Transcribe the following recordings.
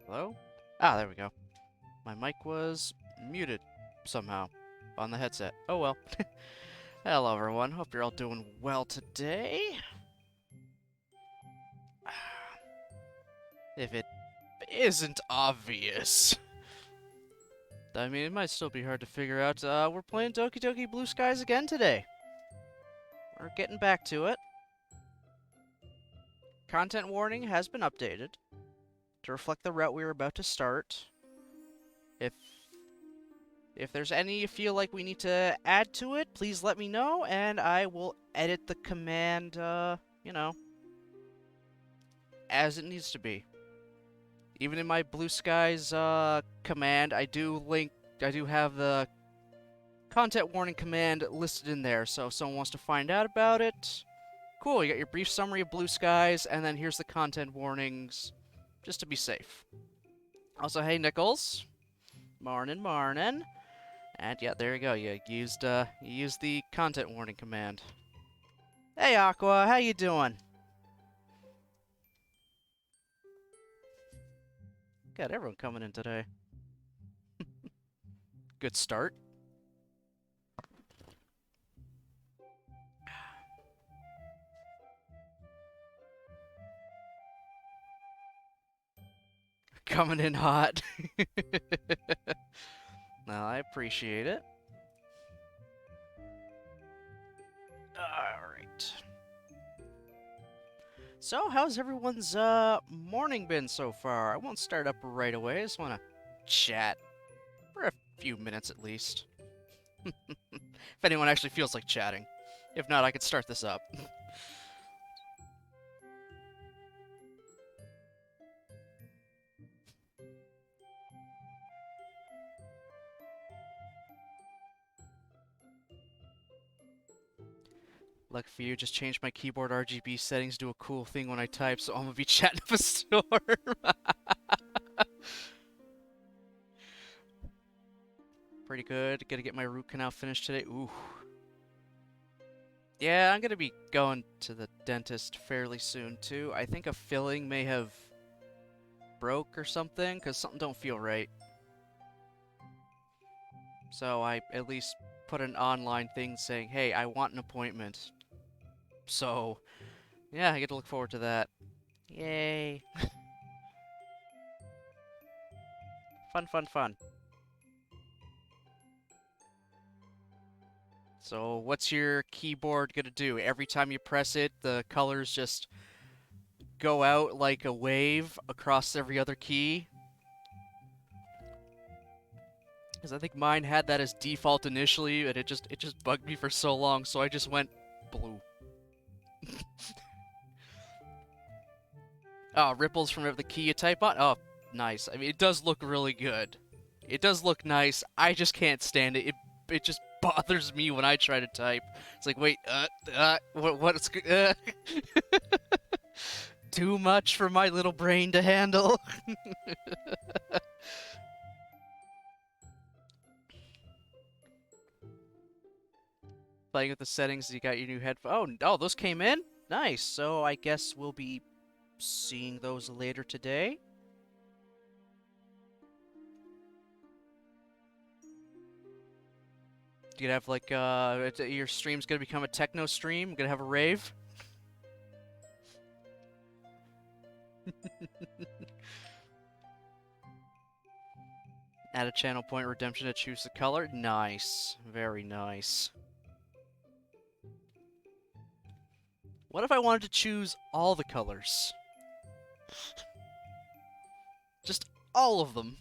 Hello? Ah, there we go. My mic was muted somehow on the headset. Oh well. Hello everyone, hope you're all doing well today. If it isn't obvious. I mean, it might still be hard to figure out. We're playing Doki Doki Blue Skies again today. We're getting back to it. Content warning has been updated to reflect the route we were about to start. If there's any you feel like we need to add to it, please let me know, and I will edit the command, you know, as it needs to be. Even in my Blue Skies, command, I do have the content warning command listed in there, so if someone wants to find out about it, cool, you got your brief summary of Blue Skies, and then here's the content warnings, just to be safe. Also, hey, Nichols. Marnin', marnin'. And yeah, there you go. You used the content warning command. Hey Aqua, how you doing? Got everyone coming in today. Good start. Coming in hot. Well, I appreciate it. Alright. So, how's everyone's morning been so far? I won't start up right away. I just want to chat for a few minutes at least. If anyone actually feels like chatting. If not, I could start this up. Lucky for you, just changed my keyboard RGB settings to a cool thing when I type, so I'm gonna be chatting up a storm. Pretty good. Gotta get my root canal finished today. Ooh. Yeah, I'm gonna be going to the dentist fairly soon, too. I think a filling may have broke or something, because something don't feel right. So I at least put an online thing saying, hey, I want an appointment. So, yeah, I get to look forward to that. Yay. Fun, fun, fun. So, what's your keyboard gonna do? Every time you press it, the colors just go out like a wave across every other key? Because I think mine had that as default initially, and it just bugged me for so long, so I just went blue. Oh, ripples from the key you type on? Oh, nice. I mean, it does look really good. It does look nice. I just can't stand it. It just bothers me when I try to type. It's like, wait, what's too much for my little brain to handle? Playing with the settings, you got your new headphones. Oh, those came in? Nice. So I guess we'll be seeing those later today. You gonna have like your stream's gonna become a techno stream? Gonna have a rave? Add a channel point redemption to choose the color. Nice. Very nice. What if I wanted to choose all the colors? Just all of them.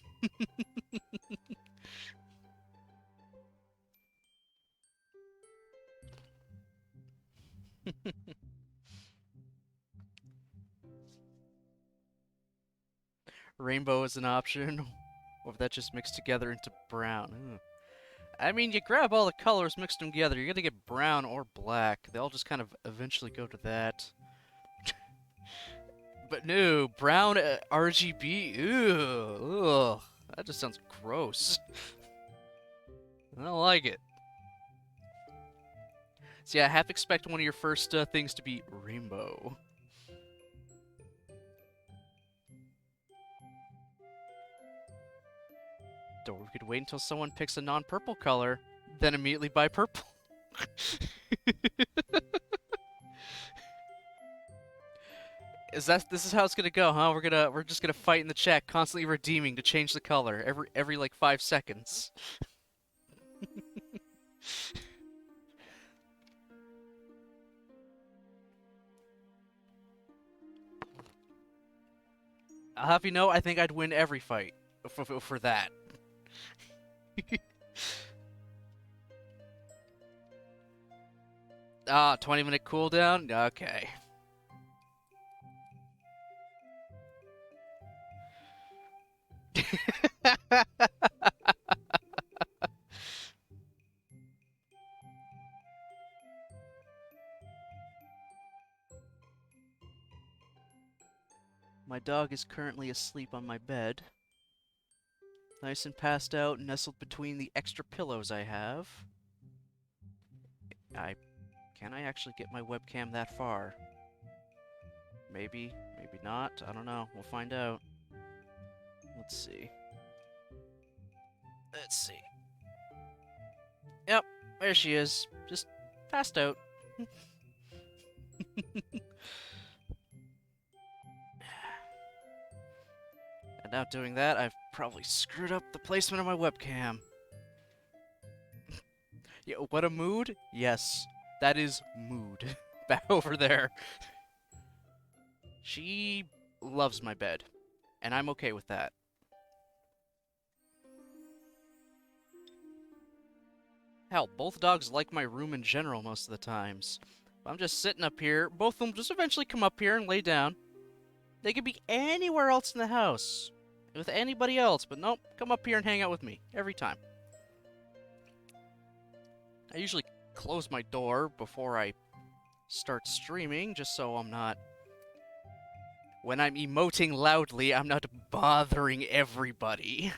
Rainbow is an option. Or if that just mixed together into brown. Ooh. I mean, you grab all the colors, mix them together, you're gonna get brown or black. They all just kind of eventually go to that. But no, brown RGB. Ew. Ugh. That just sounds gross. I don't like it. So yeah, half expect one of your first things to be rainbow. Or we could wait until someone picks a non-purple color, then immediately buy purple. This is how it's gonna go, huh? We're just gonna fight in the chat, constantly redeeming to change the color every like 5 seconds. I'll have you know, I think I'd win every fight for that. 20-minute cooldown? Okay. My dog is currently asleep on my bed. Nice and passed out, nestled between the extra pillows I have. Can I actually get my webcam that far? Maybe, maybe not. I don't know. We'll find out. Let's see. Let's see. Yep, there she is. Just passed out. And now doing that, I've probably screwed up the placement of my webcam. Yeah, what a mood? Yes, that is mood. Back over there. She loves my bed, and I'm okay with that. Hell, both dogs like my room in general most of the times. If I'm just sitting up here, both of them just eventually come up here and lay down. They could be anywhere else in the house, with anybody else, but nope, come up here and hang out with me, every time. I usually close my door before I start streaming, just so I'm not... When I'm emoting loudly, I'm not bothering everybody.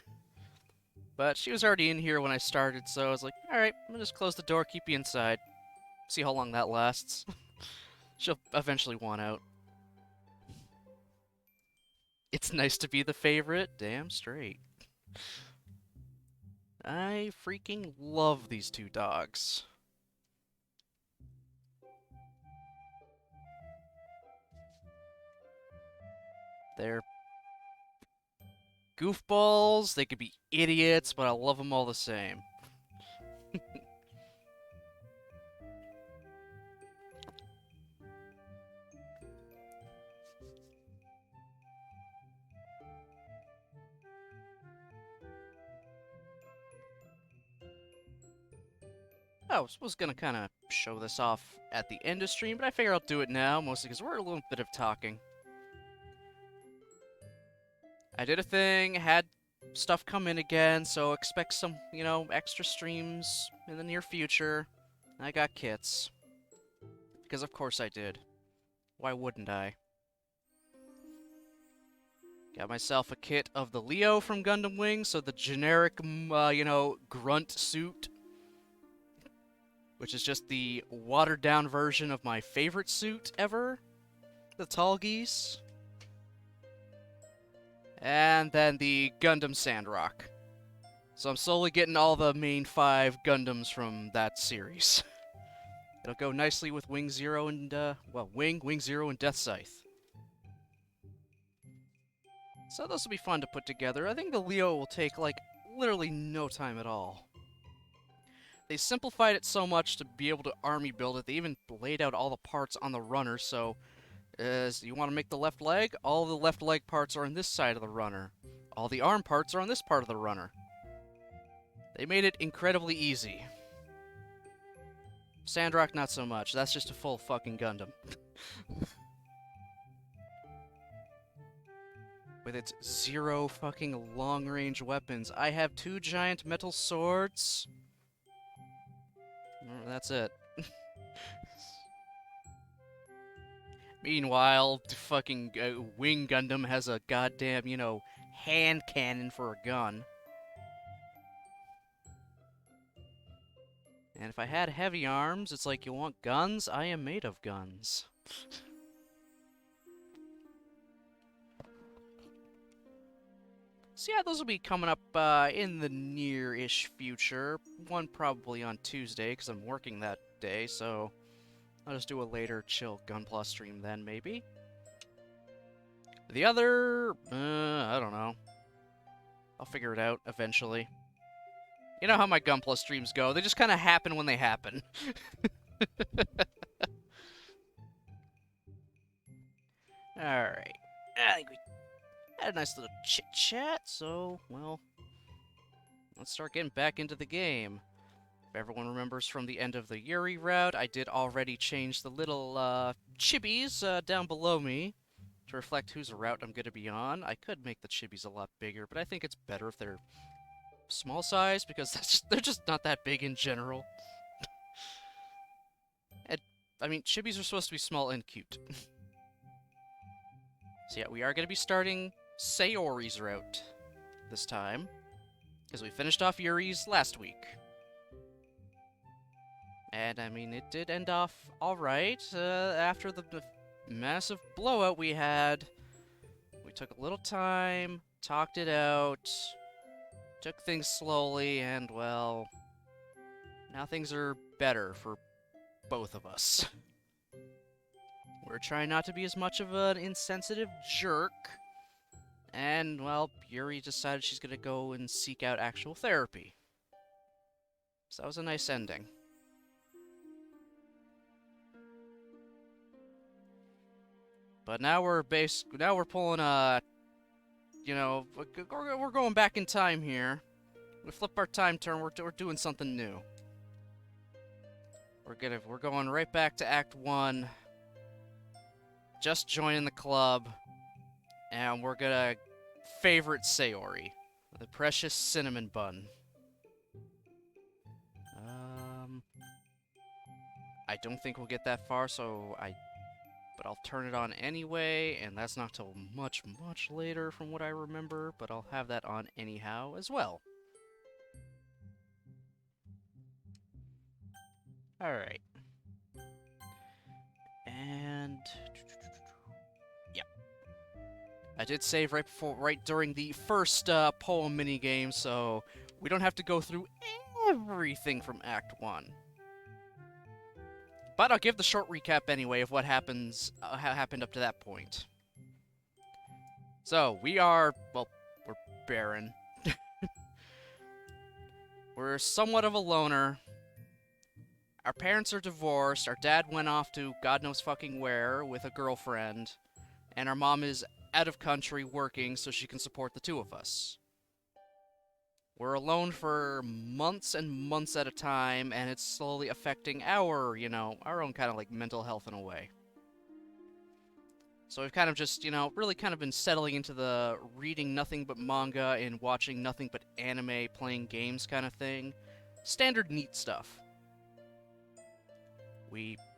But she was already in here when I started, so I was like, alright, I'm gonna just close the door, keep you inside. See how long that lasts. She'll eventually want out. It's nice to be the favorite, damn straight. I freaking love these two dogs. They're goofballs, they could be idiots, but I love them all the same. I was gonna kind of show this off at the end of stream, but I figure I'll do it now, mostly because we're a little bit of talking. I did a thing, had stuff come in again, so expect some, you know, extra streams in the near future. I got kits. Because of course I did. Why wouldn't I? Got myself a kit of the Leo from Gundam Wing, so the generic, you know, grunt suit. Which is just the watered-down version of my favorite suit ever. The Tall Geese. And then the Gundam Sandrock. So I'm slowly getting all the main 5 Gundams from that series. It'll go nicely with Wing Zero and, well, Wing Zero, and Death Scythe. So this will be fun to put together. I think the Leo will take, like, literally no time at all. They simplified it so much to be able to army build it. They even laid out all the parts on the runner, so you want to make the left leg? All the left leg parts are on this side of the runner. All the arm parts are on this part of the runner. They made it incredibly easy. Sandrock, not so much. That's just a full fucking Gundam. With its 0 fucking long-range weapons. I have 2 giant metal swords. That's it. Meanwhile, fucking Wing Gundam has a goddamn, you know, hand cannon for a gun. And if I had heavy arms, it's like, you want guns? I am made of guns. So yeah, those will be coming up in the near-ish future. One probably on Tuesday, because I'm working that day, so I'll just do a later chill Gunpla stream then, maybe. The other, I don't know. I'll figure it out eventually. You know how my Gunpla streams go. They just kind of happen when they happen. Alright. I think we had a nice little chit-chat, so, well, let's start getting back into the game. If everyone remembers from the end of the Yuri route, I did already change the little, chibis, down below me to reflect whose route I'm going to be on. I could make the chibis a lot bigger, but I think it's better if they're small size, because they're just not that big in general. And, I mean, chibis are supposed to be small and cute. So yeah, we are going to be starting Sayori's route this time, because we finished off Yuri's last week. And, I mean, it did end off alright. After the massive blowout we had, we took a little time, talked it out, took things slowly, and, well, now things are better for both of us. We're trying not to be as much of an insensitive jerk, and, well, Yuri decided she's gonna go and seek out actual therapy. So that was a nice ending. But now we're pulling you know, we're going back in time here. We flip our time turn, we're doing something new. We're going right back to Act 1. Just joining the club, and we're gonna favorite Sayori, the precious cinnamon bun. I don't think we'll get that far, but I'll turn it on anyway, and that's not till much, much later from what I remember, but I'll have that on anyhow as well. Alright. And yeah. I did save right during the first poem minigame, so we don't have to go through everything from Act 1. But I'll give the short recap anyway of what happened up to that point. So, we're barren. We're somewhat of a loner. Our parents are divorced, our dad went off to God knows fucking where with a girlfriend, and our mom is out of country working so she can support the two of us. We're alone for months and months at a time, and it's slowly affecting our own kind of like mental health in a way. So we've kind of just, really kind of been settling into the reading nothing but manga and watching nothing but anime, playing games kind of thing. Standard neat stuff.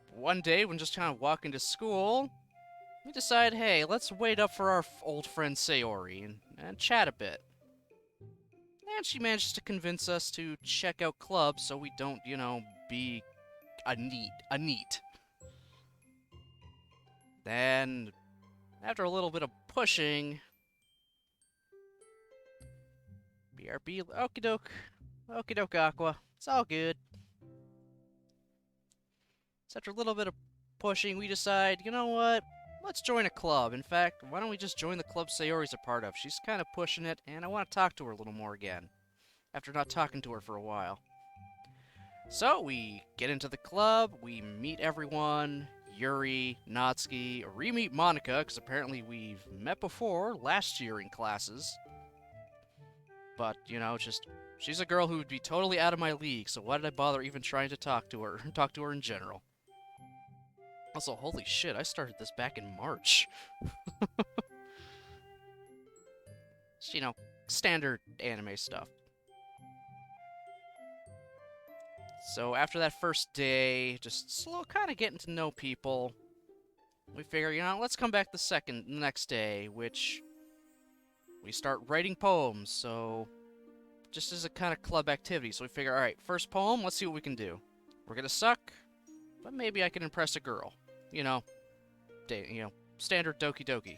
One day, when just kind of walking to school, we decide, hey, let's wait up for our old friend Sayori and chat a bit. And she manages to convince us to check out clubs so we don't, be a neat. Then, after a little bit of pushing, BRB, okie doke, Aqua, it's all good. So after a little bit of pushing, we decide, you know what? Let's join a club. In fact, why don't we just join the club Sayori's a part of? She's kind of pushing it, and I want to talk to her a little more again, after not talking to her for a while. So we get into the club, we meet everyone, Yuri, Natsuki, re-meet Monica, because apparently we've met before, last year in classes. But, she's a girl who would be totally out of my league, so why did I bother even trying to talk to her in general? Also, holy shit, I started this back in March. Just, standard anime stuff. So after that first day, just slow kind of getting to know people, we figure, let's come back the next day, which we start writing poems, so just as a kind of club activity. So we figure, alright, first poem, let's see what we can do. We're gonna suck, but maybe I can impress a girl. Standard Doki Doki.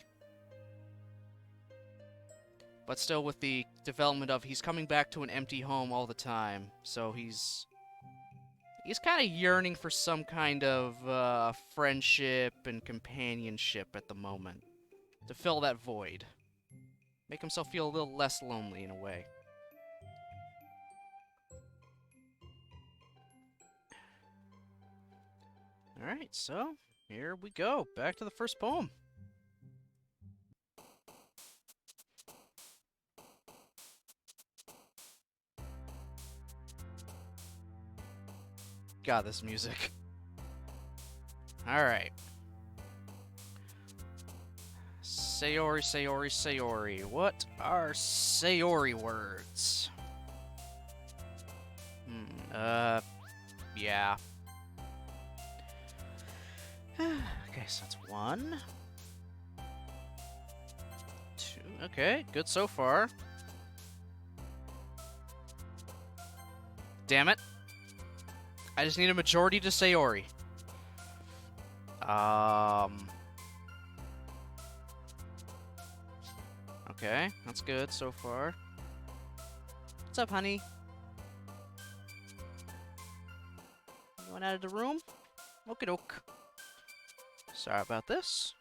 But still with the development of he's coming back to an empty home all the time. So he's kind of yearning for some kind of friendship and companionship at the moment. To fill that void. Make himself feel a little less lonely in a way. Alright, so here we go. Back to the first poem. God, this music. Alright. Sayori, Sayori, Sayori. What are Sayori words? Yeah. Okay, so that's 1. 2. Okay, good so far. Damn it. I just need a majority to Sayori. Okay, that's good so far. What's up, honey? You went out of the room? Okie doke. Sorry about this.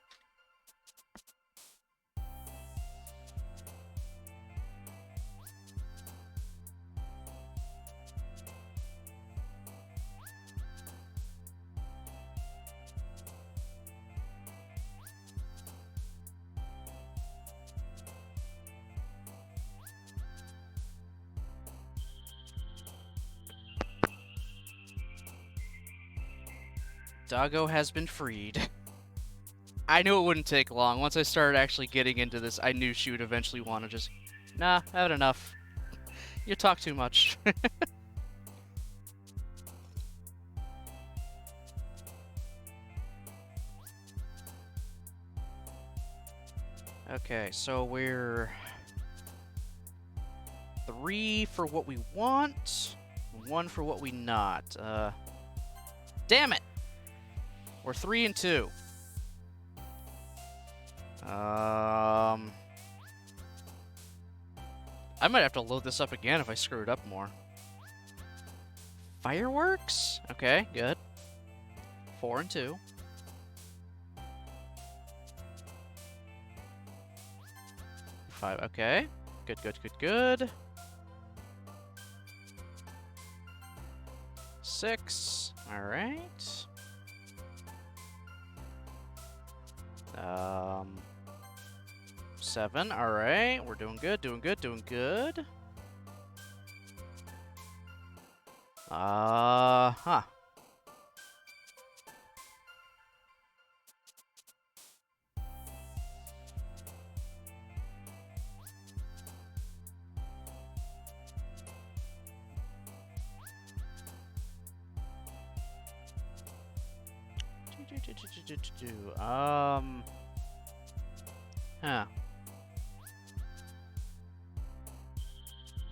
Doggo has been freed. I knew it wouldn't take long. Once I started actually getting into this, I knew she would eventually want to just... Nah, I've had enough. You talk too much. Okay, so we're... 3 for what we want, 1 for what we not. Damn it! We're 3 and 2. I might have to load this up again if I screw it up more. Fireworks? Okay, good. 4 and 2. 5, okay. Good, good, good, good. 6, alright. 7, alright. We're doing good, doing good, doing good. Huh. Huh.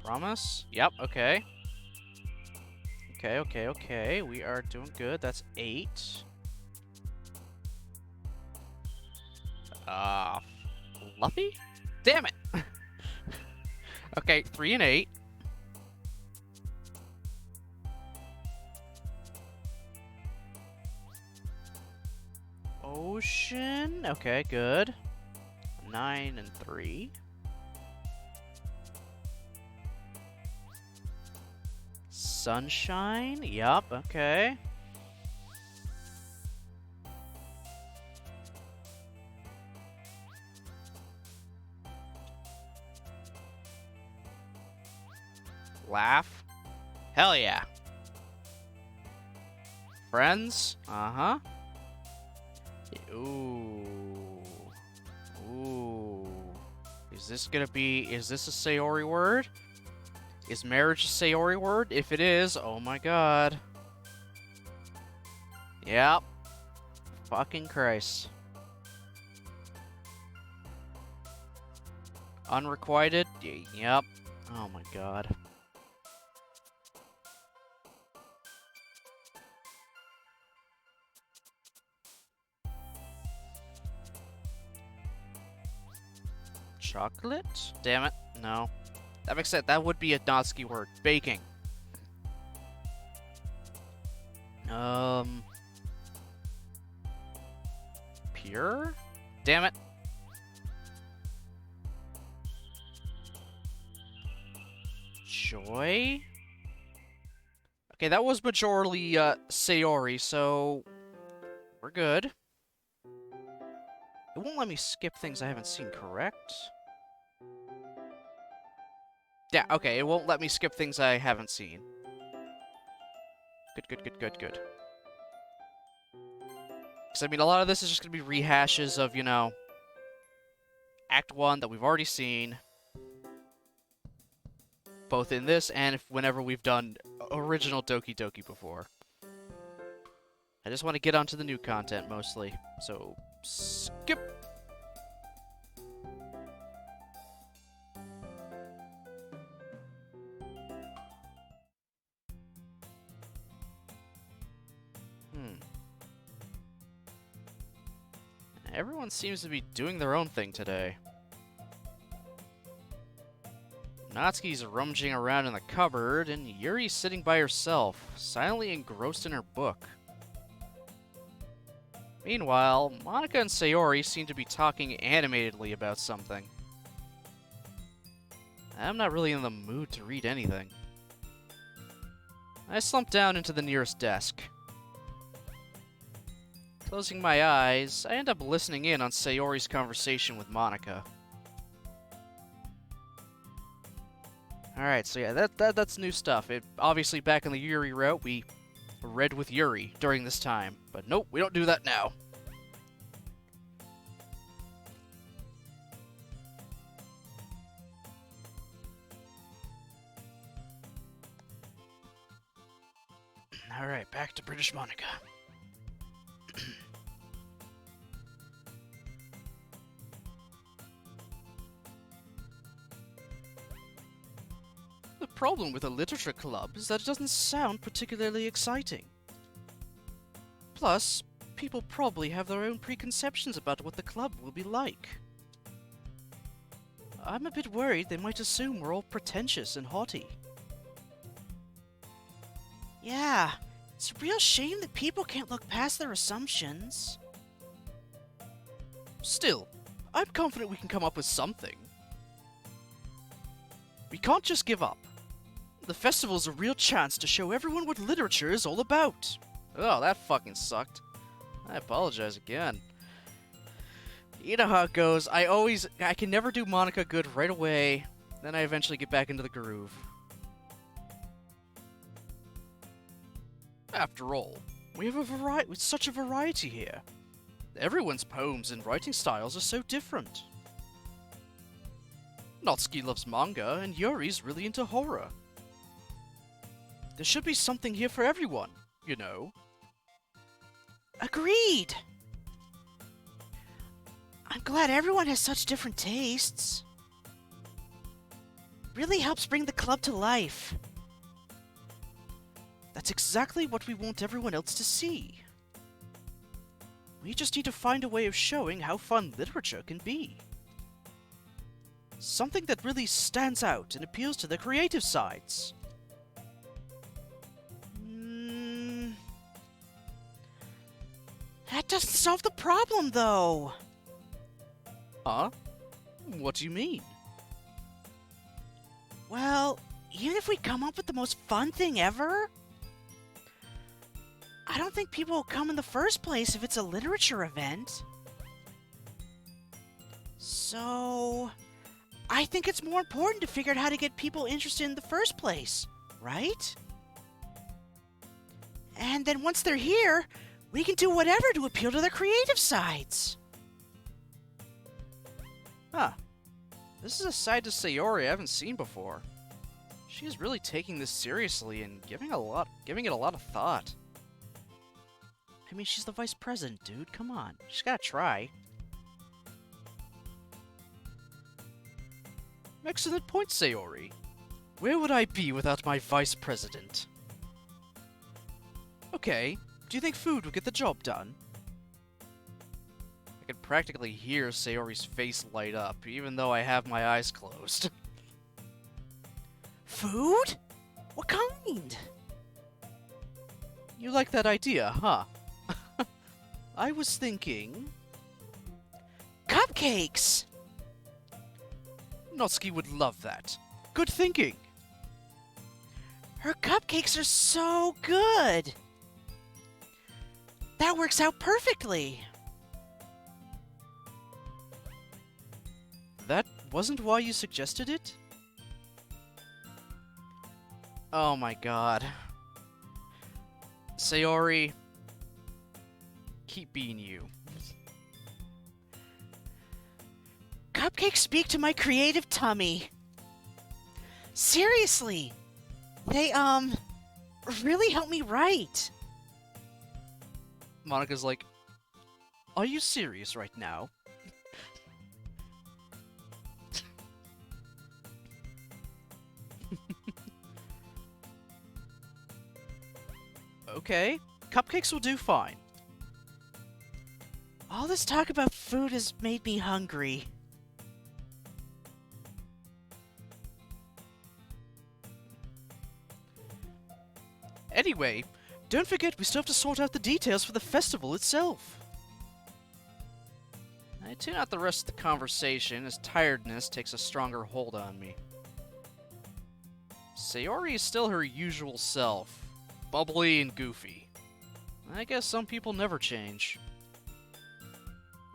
Promise? Yep, okay. Okay, okay, okay. We are doing good. That's 8. Fluffy? Damn it! Okay, 3 and 8. Ocean? Okay, good. 9 and 3. Sunshine? Yup, okay. Laugh? Hell yeah. Friends? Uh-huh. Ooh. Ooh. Is this a Sayori word? Is marriage a Sayori word? If it is, oh my god. Yep. Fucking Christ. Unrequited? Yep. Oh my god. Chocolate? Damn it. No. That makes sense. That would be a Natsuki word. Baking. Pure? Damn it. Joy? Okay, that was majorly, Sayori, so we're good. It won't let me skip things I haven't seen, correct? Yeah, okay, it won't let me skip things I haven't seen. Good, good, good, good, good. Because, I mean, a lot of this is just going to be rehashes of, you know, Act 1 that we've already seen. Both in this and whenever we've done original Doki Doki before. I just want to get onto the new content, mostly. So, skip! Everyone seems to be doing their own thing today. Natsuki's rummaging around in the cupboard, and Yuri's sitting by herself, silently engrossed in her book. Meanwhile, Monika and Sayori seem to be talking animatedly about something. I'm not really in the mood to read anything. I slump down into the nearest desk. Closing my eyes, I end up listening in on Sayori's conversation with Monika. Alright, so yeah, that's new stuff. Obviously, back in the Yuri route, we read with Yuri during this time. But nope, we don't do that now. Alright, back to British Monika. The problem with a literature club is that it doesn't sound particularly exciting. Plus, people probably have their own preconceptions about what the club will be like. I'm a bit worried they might assume we're all pretentious and haughty. Yeah, it's a real shame that people can't look past their assumptions. Still, I'm confident we can come up with something. We can't just give up. The festival's a real chance to show everyone what literature is all about. Oh, that fucking sucked. I apologize again. You know how it goes. I can never do Monika good right away. Then I eventually get back into the groove. After all, we have such a variety here. Everyone's poems and writing styles are so different. Natsuki loves manga, and Yuri's really into horror. There should be something here for everyone, you know. Agreed! I'm glad everyone has such different tastes. Really helps bring the club to life. That's exactly what we want everyone else to see. We just need to find a way of showing how fun literature can be. Something that really stands out and appeals to the creative sides. That doesn't solve the problem, though. Huh? What do you mean? Well, even if we come up with the most fun thing ever, I don't think people will come in the first place if it's a literature event. So, I think it's more important to figure out how to get people interested in the first place, right? And then once they're here, we can do whatever to appeal to their creative sides. Huh. This is a side to Sayori I haven't seen before. She's really taking this seriously and giving it a lot of thought. I mean, she's the vice president, dude. Come on. She's gotta try. Excellent point, Sayori. Where would I be without my vice president? Okay. Do you think food will get the job done? can practically hear Sayori's face light up, even though I have my eyes closed. Food? What kind? You like that idea, huh? I was thinking... Cupcakes! Natsuki would love that. Good thinking. Her cupcakes are so good! That works out perfectly! That wasn't why you suggested it? Oh my god. Sayori, keep being you. Cupcakes speak to my creative tummy. Seriously, they, really help me write. Monika's like, are you serious right now? Okay, cupcakes will do fine. All this talk about food has made me hungry. Anyway, don't forget we still have to sort out the details for the festival itself. I tune out the rest of the conversation as tiredness takes a stronger hold on me. Sayori is still her usual self, bubbly and goofy. I guess some people never change.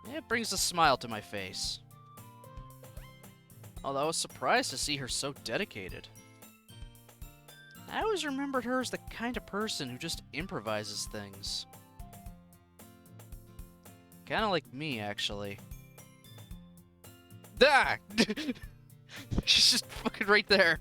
It brings a smile to my face. Although I was surprised to see her so dedicated. I always remembered her as the kind of person who just improvises things. Kinda like me, actually. Ah! She's just fucking right there.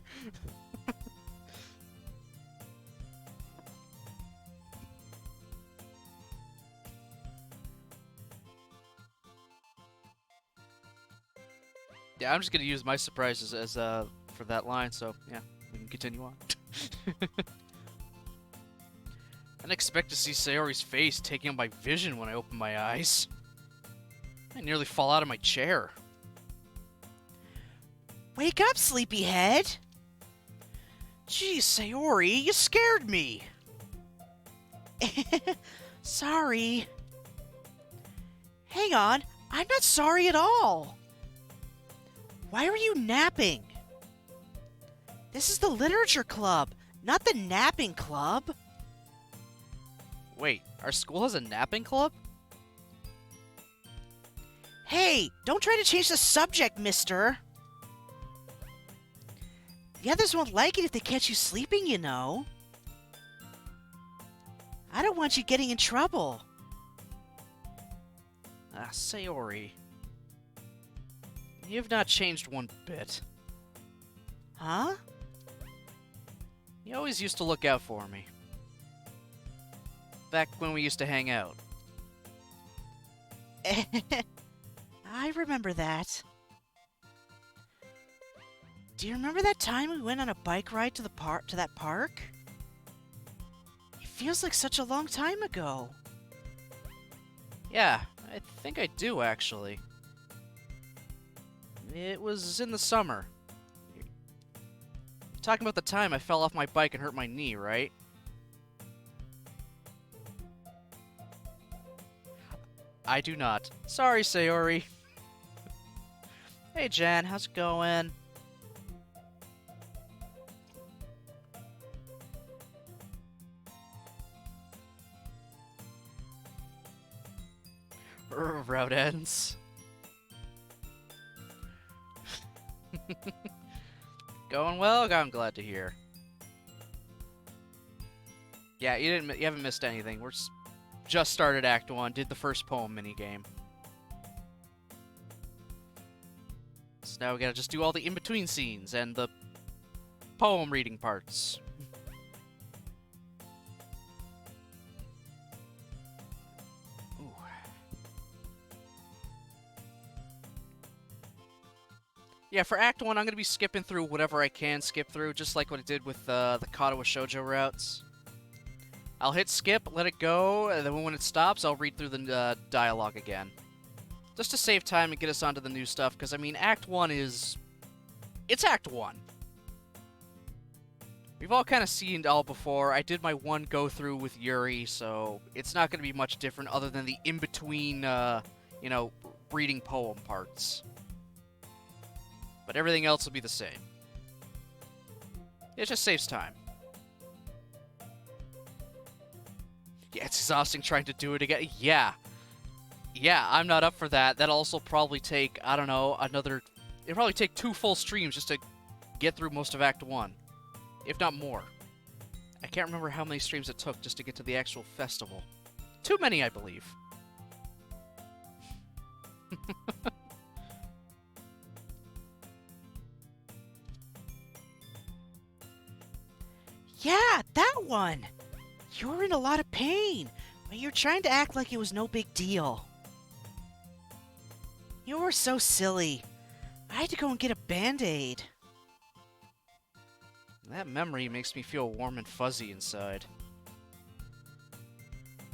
Yeah, I'm just gonna use my surprises as for that line, so yeah, we can continue on. I didn't expect to see Sayori's face taking up my vision when I opened my eyes. I nearly fall out of my chair. Wake up, sleepyhead! Geez, Sayori, you scared me! Sorry. Hang on, I'm not sorry at all. Why are you napping? This is the literature club, not the napping club. Wait, our school has a napping club? Hey, don't try to change the subject, mister. The others won't like it if they catch you sleeping, you know. I don't want you getting in trouble. Ah, Sayori. You've not changed one bit. Huh? You always used to look out for me. Back when we used to hang out. I remember that. Do you remember that time we went on a bike ride to that park? It feels like such a long time ago. Yeah, I think I do, actually. It was in the summer. You're talking about the time I fell off my bike and hurt my knee, right? I do not. Sorry, Sayori. Hey, Jan, how's it going? Route ends. Going well? I'm glad to hear. Yeah, you haven't missed anything. We're just started Act 1, did the first poem minigame. So now we gotta just do all the in-between scenes and the poem reading parts. Ooh. Yeah, for Act 1, I'm gonna be skipping through whatever I can skip through, just like what I did with the Katawa Shoujo routes. I'll hit skip, let it go, and then when it stops, I'll read through the dialogue again. Just to save time and get us onto the new stuff, because, I mean, Act 1 is... It's Act 1. We've all kind of seen it all before. I did my one go-through with Yuri, so it's not going to be much different other than the in-between, you know, reading poem parts. But everything else will be the same. It just saves time. Yeah, it's exhausting trying to do it again. Yeah. Yeah, I'm not up for that. That'll also probably take, I don't know, another... It'll probably take 2 full streams just to get through most of Act 1. If not more. I can't remember how many streams it took just to get to the actual festival. Too many, I believe. Yeah, that one! You were in a lot of pain, but you're trying to act like it was no big deal. You were so silly. I had to go and get a Band-Aid. That memory makes me feel warm and fuzzy inside.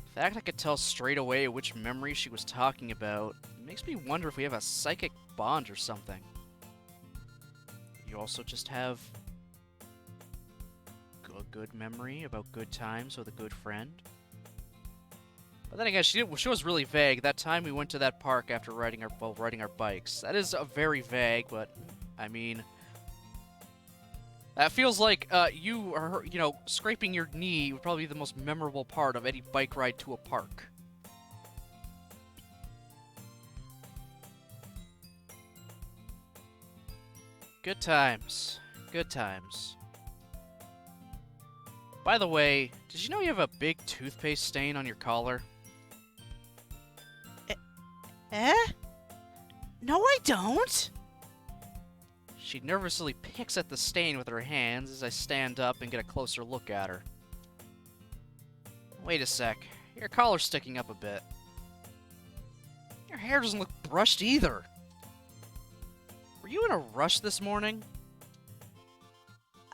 The fact I could tell straight away which memory she was talking about makes me wonder if we have a psychic bond or something. You also just have a good memory about good times with a good friend? But then again, she was really vague. That time we went to that park after riding our bikes. That is very vague, but I mean, that feels like you are, you know, scraping your knee would probably be the most memorable part of any bike ride to a park. Good times. Good times. By the way, did you know you have a big toothpaste stain on your collar? Eh? No, I don't! She nervously picks at the stain with her hands as I stand up and get a closer look at her. Wait a sec. Your collar's sticking up a bit. Your hair doesn't look brushed either. Were you in a rush this morning?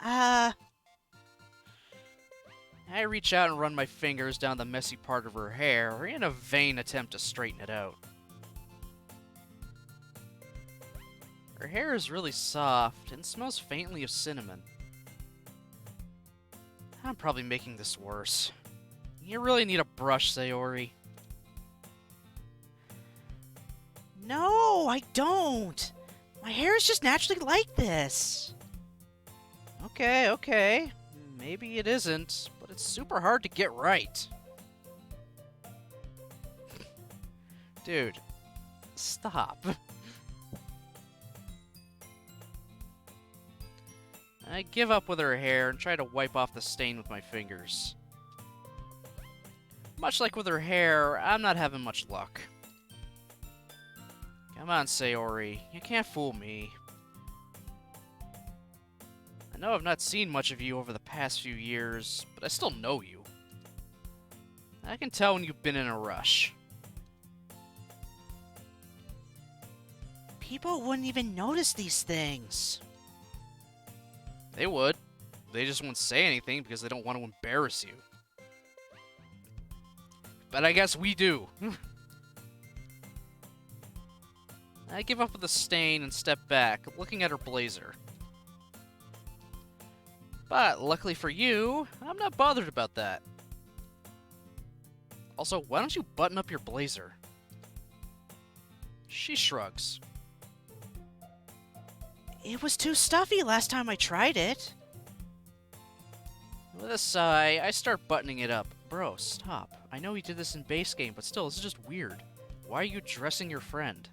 I reach out and run my fingers down the messy part of her hair in a vain attempt to straighten it out. Her hair is really soft and smells faintly of cinnamon. I'm probably making this worse. You really need a brush, Sayori. No, I don't! My hair is just naturally like this. Okay. Maybe it isn't, but it's super hard to get right. Dude, stop. I give up with her hair and try to wipe off the stain with my fingers. Much like with her hair, I'm not having much luck. Come on, Sayori. You can't fool me. I know I've not seen much of you over the past few years, but I still know you. I can tell when you've been in a rush. People wouldn't even notice these things. They would. They just won't say anything because they don't want to embarrass you. But I guess we do. I give up with the stain and step back, looking at her blazer. But luckily for you, I'm not bothered about that. Also, why don't you button up your blazer? She shrugs. It was too stuffy last time I tried it. With a sigh, I start buttoning it up. Bro, stop. I know we did this in base game, but still, this is just weird. Why are you dressing your friend?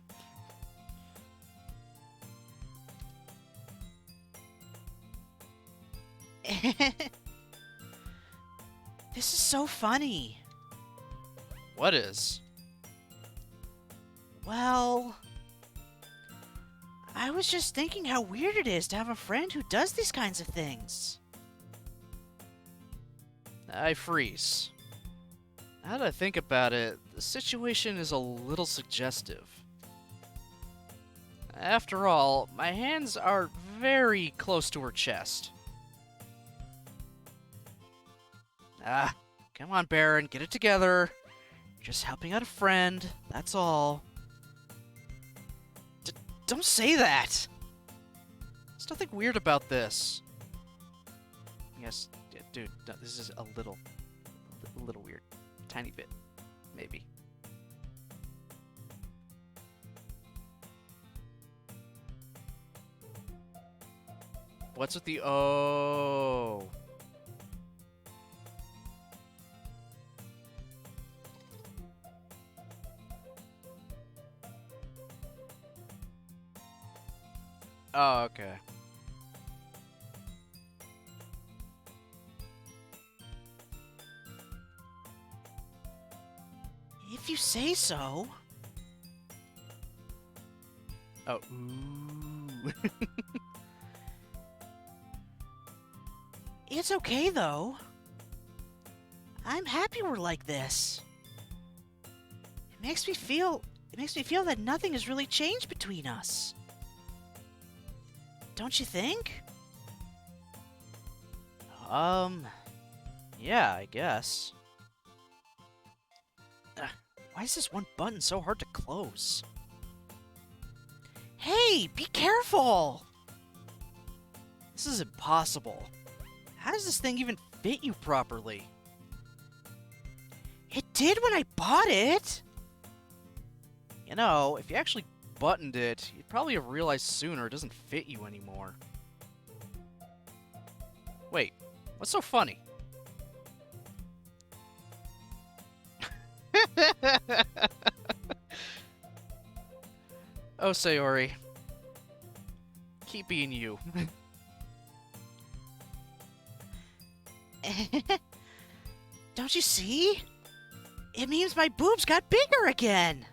This is so funny. What is? Well, I was just thinking how weird it is to have a friend who does these kinds of things. I freeze. Now that I think about it, the situation is a little suggestive. After all, my hands are very close to her chest. Ah, come on, Baron, get it together. Just helping out a friend, that's all. don't say that! There's nothing weird about this. Yes, dude, no, this is a little weird. Tiny bit, maybe. What's with the oh? Oh, okay. If you say so. Oh, ooh. It's okay, though. I'm happy we're like this. It makes me feel that nothing has really changed between us. Don't you think? Yeah, I guess. Why is this one button so hard to close? Hey, be careful! This is impossible. How does this thing even fit you properly? It did when I bought it! You know, if you actually buttoned it, you'd probably have realized sooner it doesn't fit you anymore. Wait, what's so funny? Oh, Sayori. Keep being you. Don't you see? It means my boobs got bigger again!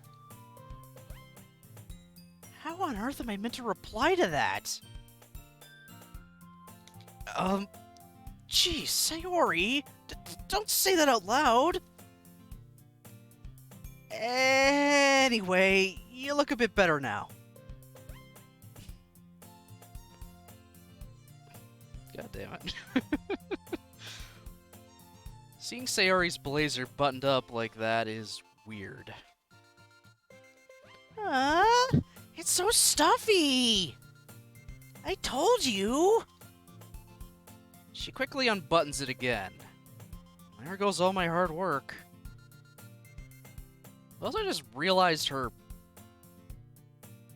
How on earth am I meant to reply to that? Geez, Sayori, don't say that out loud! Anyway, you look a bit better now. God damn it. Seeing Sayori's blazer buttoned up like that is weird. It's so stuffy! I told you! She quickly unbuttons it again. There goes all my hard work. Also, I just realized her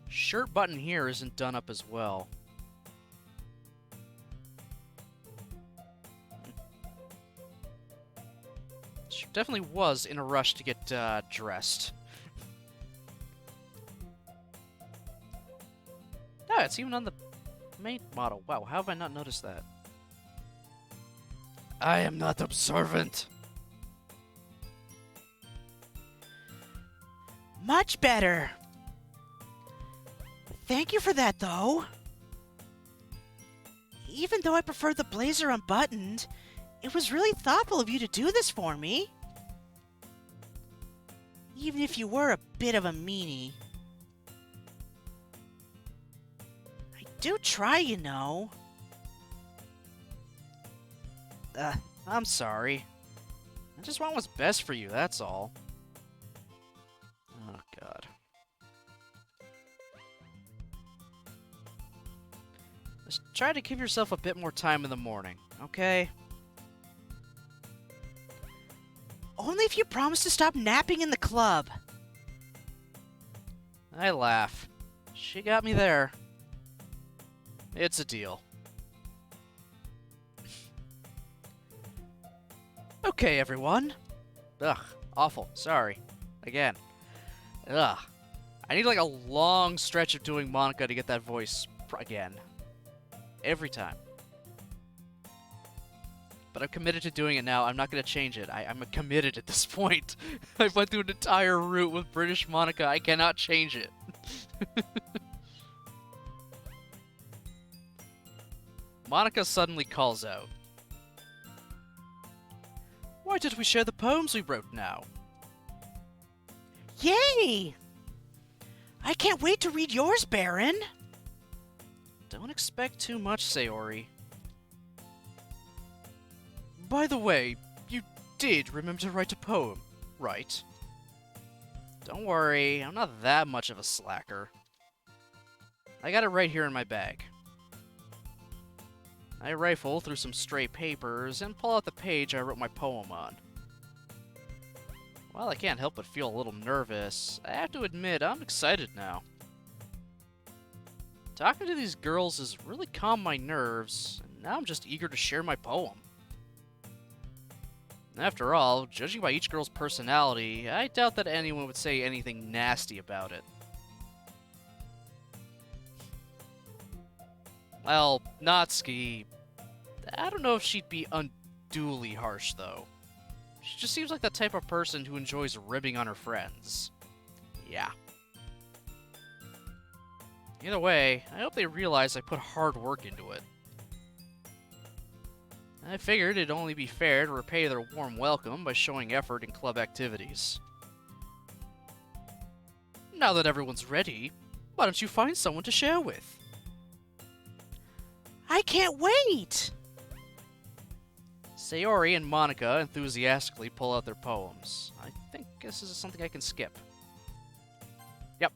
shirt button here isn't done up as well. She definitely was in a rush to get dressed. No, it's even on the main model. Wow, how have I not noticed that? I am not observant. Much better! Thank you for that, though. Even though I prefer the blazer unbuttoned, it was really thoughtful of you to do this for me. Even if you were a bit of a meanie. I do try, you know. I'm sorry. I just want what's best for you, that's all. Oh, God. Just try to give yourself a bit more time in the morning, okay? Only if you promise to stop napping in the club. I laugh. She got me there. It's a deal. Okay, everyone. Ugh, awful. Sorry. Again. Ugh. I need like a long stretch of doing Monica to get that voice again. Every time. But I'm committed to doing it now. I'm not going to change it. I'm committed at this point. I went through an entire route with British Monica. I cannot change it. Monica suddenly calls out. Why did we share the poems we wrote now? Yay! I can't wait to read yours, Baron. Don't expect too much, Sayori. By the way, you did remember to write a poem, right? Don't worry, I'm not that much of a slacker. I got it right here in my bag. I rifle through some stray papers and pull out the page I wrote my poem on. While I can't help but feel a little nervous, I have to admit I'm excited now. Talking to these girls has really calmed my nerves, and now I'm just eager to share my poem. After all, judging by each girl's personality, I doubt that anyone would say anything nasty about it. Well, Natsuki, I don't know if she'd be unduly harsh, though. She just seems like the type of person who enjoys ribbing on her friends. Yeah. Either way, I hope they realize I put hard work into it. I figured it'd only be fair to repay their warm welcome by showing effort in club activities. Now that everyone's ready, why don't you find someone to share with? I can't wait! Sayori and Monica enthusiastically pull out their poems. I think this is something I can skip. Yep.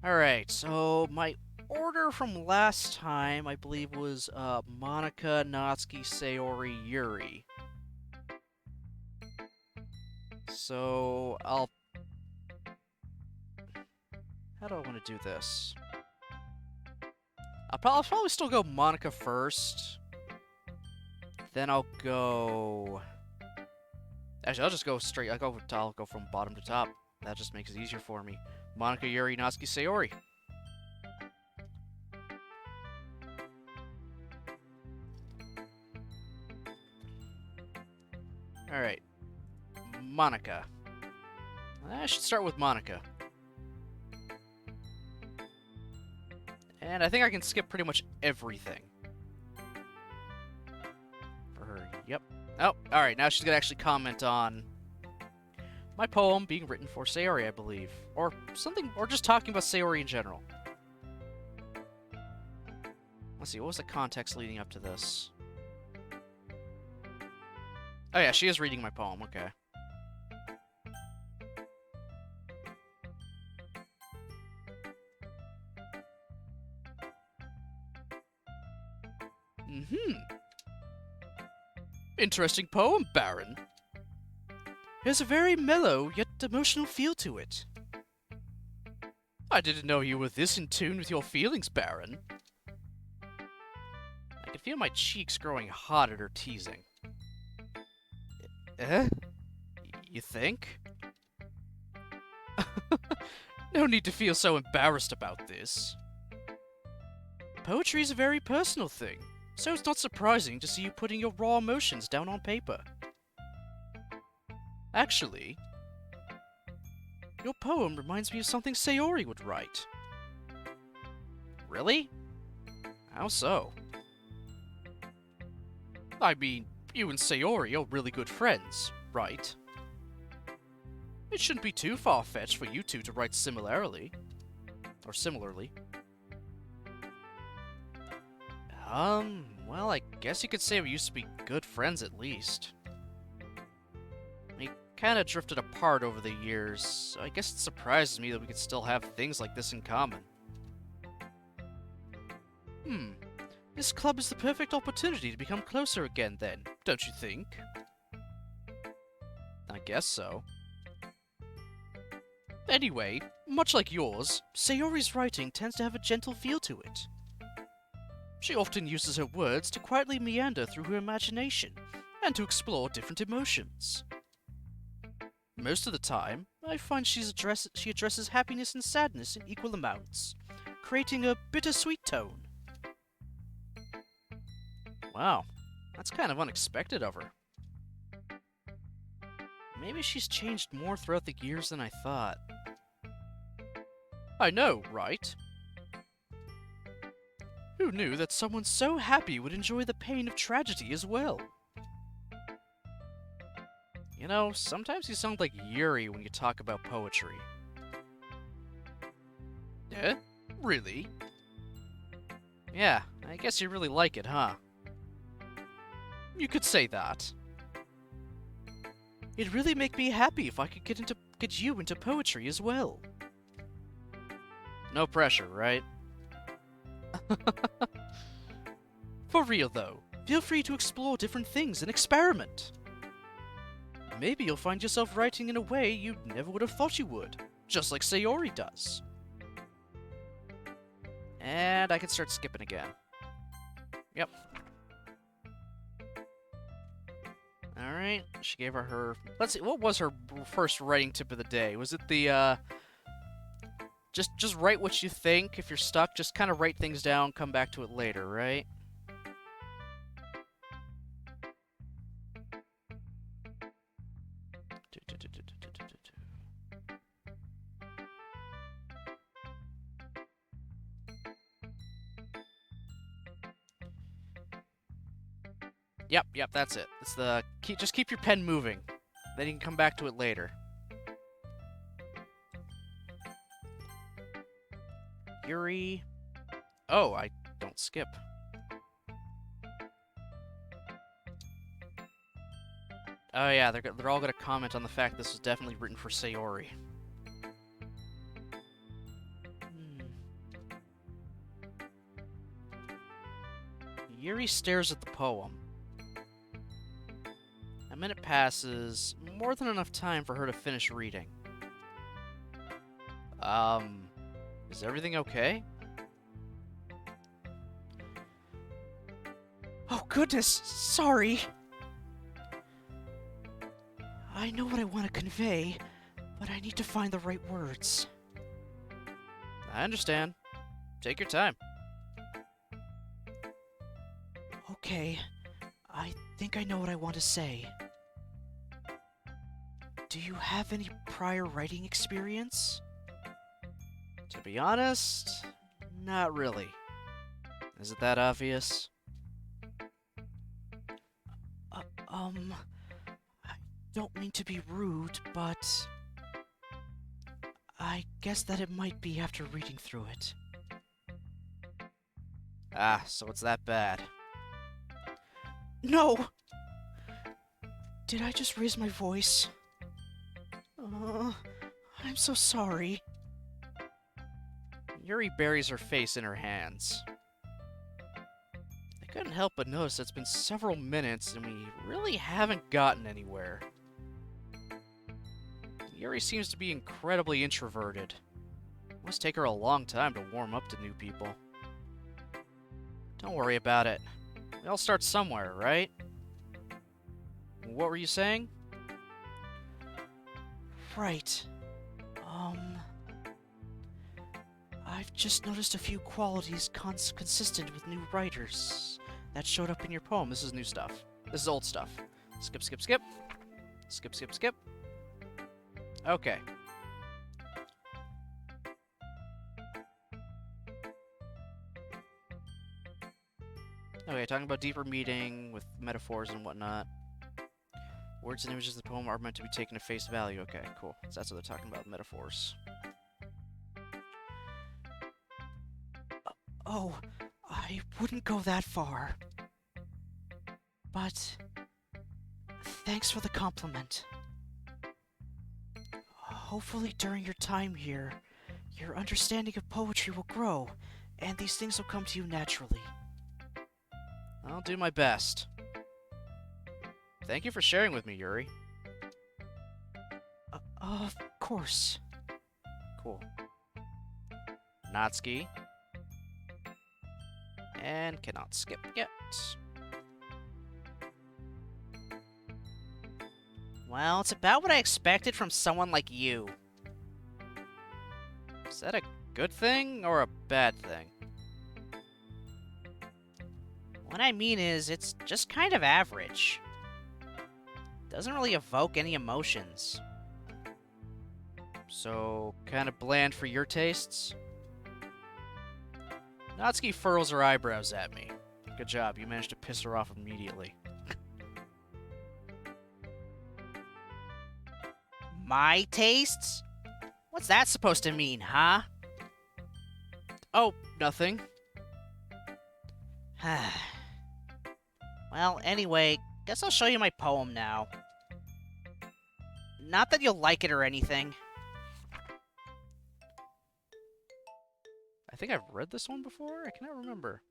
Alright, so my order from last time, I believe, was Monica, Natsuki, Sayori, Yuri. So, how do I want to do this? I'll probably still go Monica first. Then I'll go... Actually, I'll just go straight. I'll go from bottom to top. That just makes it easier for me. Monica, Yuri, Natsuki, Sayori. Alright. Monica. I should start with Monica. And I think I can skip pretty much everything. For her, yep. Oh, alright, now she's gonna actually comment on my poem being written for Sayori, I believe. Or something, or just talking about Sayori in general. Let's see, what was the context leading up to this? Oh yeah, she is reading my poem, okay. Interesting poem, Baron. There's a very mellow yet emotional feel to it. I didn't know you were this in tune with your feelings, Baron. I can feel my cheeks growing hot at her teasing. Eh? You think? No need to feel so embarrassed about this. Poetry is a very personal thing, so it's not surprising to see you putting your raw emotions down on paper. Actually, your poem reminds me of something Sayori would write. Really? How so? I mean, you and Sayori are really good friends, right? It shouldn't be too far-fetched for you two to write similarly. Or similarly. Well, I guess you could say we used to be good friends at least. We kinda drifted apart over the years, so I guess it surprises me that we could still have things like this in common. This club is the perfect opportunity to become closer again then, don't you think? I guess so. Anyway, much like yours, Sayori's writing tends to have a gentle feel to it. She often uses her words to quietly meander through her imagination and to explore different emotions. Most of the time, I find she addresses happiness and sadness in equal amounts, creating a bittersweet tone. Wow, that's kind of unexpected of her. Maybe she's changed more throughout the years than I thought. I know, right? Who knew that someone so happy would enjoy the pain of tragedy as well? You know, sometimes you sound like Yuri when you talk about poetry. Eh? Really? Yeah, I guess you really like it, huh? You could say that. It'd really make me happy if I could get you into poetry as well. No pressure, right? For real, though, feel free to explore different things and experiment. Maybe you'll find yourself writing in a way you never would have thought you would, just like Sayori does. And I can start skipping again. Yep. Alright, she gave her... Let's see, what was her first writing tip of the day? Was it the, Just write what you think. If you're stuck, just kind of write things down, come back to it later, right? Yep, that's it. It's the just keep your pen moving. Then you can come back to it later. Yuri. Oh, I don't skip. Oh yeah, they're all gonna comment on the fact this was definitely written for Sayori. Yuri stares at the poem. A minute passes, more than enough time for her to finish reading. Is everything okay? Oh goodness, sorry. I know what I want to convey, but I need to find the right words. I understand. Take your time. Okay, I think I know what I want to say. Do you have any prior writing experience? To be honest, not really. Is it that obvious? I don't mean to be rude, but I guess that it might be after reading through it. Ah, so it's that bad. No! Did I just raise my voice? I'm so sorry. Yuri buries her face in her hands. I couldn't help but notice it's been several minutes and we really haven't gotten anywhere. Yuri seems to be incredibly introverted. It must take her a long time to warm up to new people. Don't worry about it. We all start somewhere, right? What were you saying? Right. I've just noticed a few qualities consistent with new writers That showed up in your poem. This is new stuff. This is old stuff. Skip, skip, skip. Skip, skip, skip. Okay. Okay, talking about deeper meaning with metaphors and whatnot. Words and images of the poem are meant to be taken at face value. Okay, cool. So that's what they're talking about, metaphors. Oh, I wouldn't go that far. But thanks for the compliment. Hopefully during your time here, your understanding of poetry will grow, and these things will come to you naturally. I'll do my best. Thank you for sharing with me, Yuri. Of course. Cool. Natsuki. And cannot skip yet. Well, it's about what I expected from someone like you. Is that a good thing or a bad thing? What I mean is, it's just kind of average. Doesn't really evoke any emotions. So, kind of bland for your tastes? Natsuki furrows her eyebrows at me. Good job, you managed to piss her off immediately. My tastes? What's that supposed to mean, huh? Oh, nothing. Well, anyway, guess I'll show you my poem now. Not that you'll like it or anything. think I've read this one before? I cannot remember.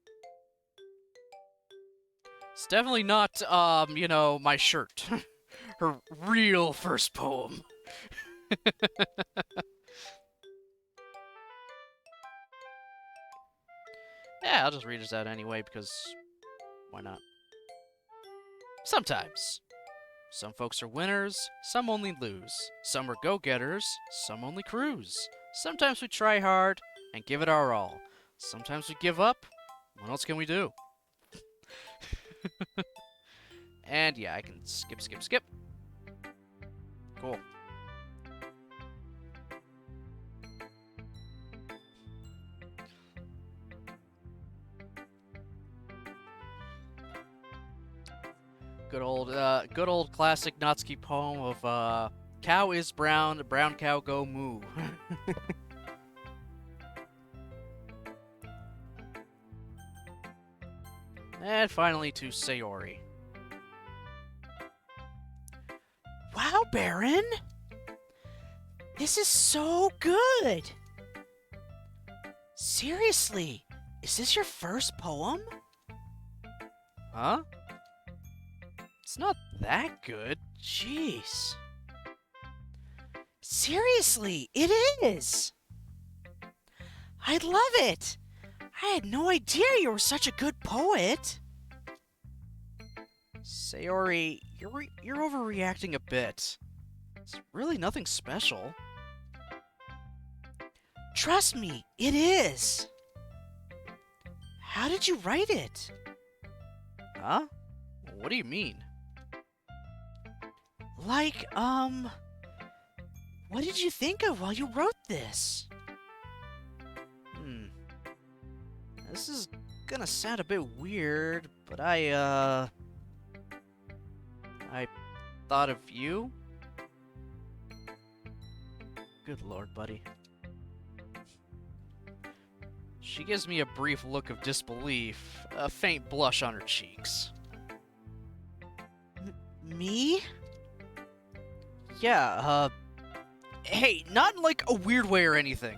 It's definitely not, you know, my shirt. Her real first poem. Yeah, I'll just read this out anyway, because why not? Sometimes. Some folks are winners, some only lose. Some are go-getters, some only cruise. Sometimes we try hard and give it our all. Sometimes we give up. What else can we do? And yeah, I can skip. Cool. Good old classic Natsuki poem of cow is brown, brown cow go moo. And finally to Sayori. Wow, Baron! This is so good! Seriously, is this your first poem? Huh? It's not that good. Jeez. Seriously, it is! I love it! I had no idea you were such a good poet. Sayori, you're overreacting a bit. It's really nothing special. Trust me, it is. How did you write it? Huh? What do you mean? Like, what did you think of while you wrote this? This is gonna sound a bit weird, but I thought of you. Good lord, buddy. She gives me a brief look of disbelief, a faint blush on her cheeks. Me? Yeah, hey, not in like a weird way or anything.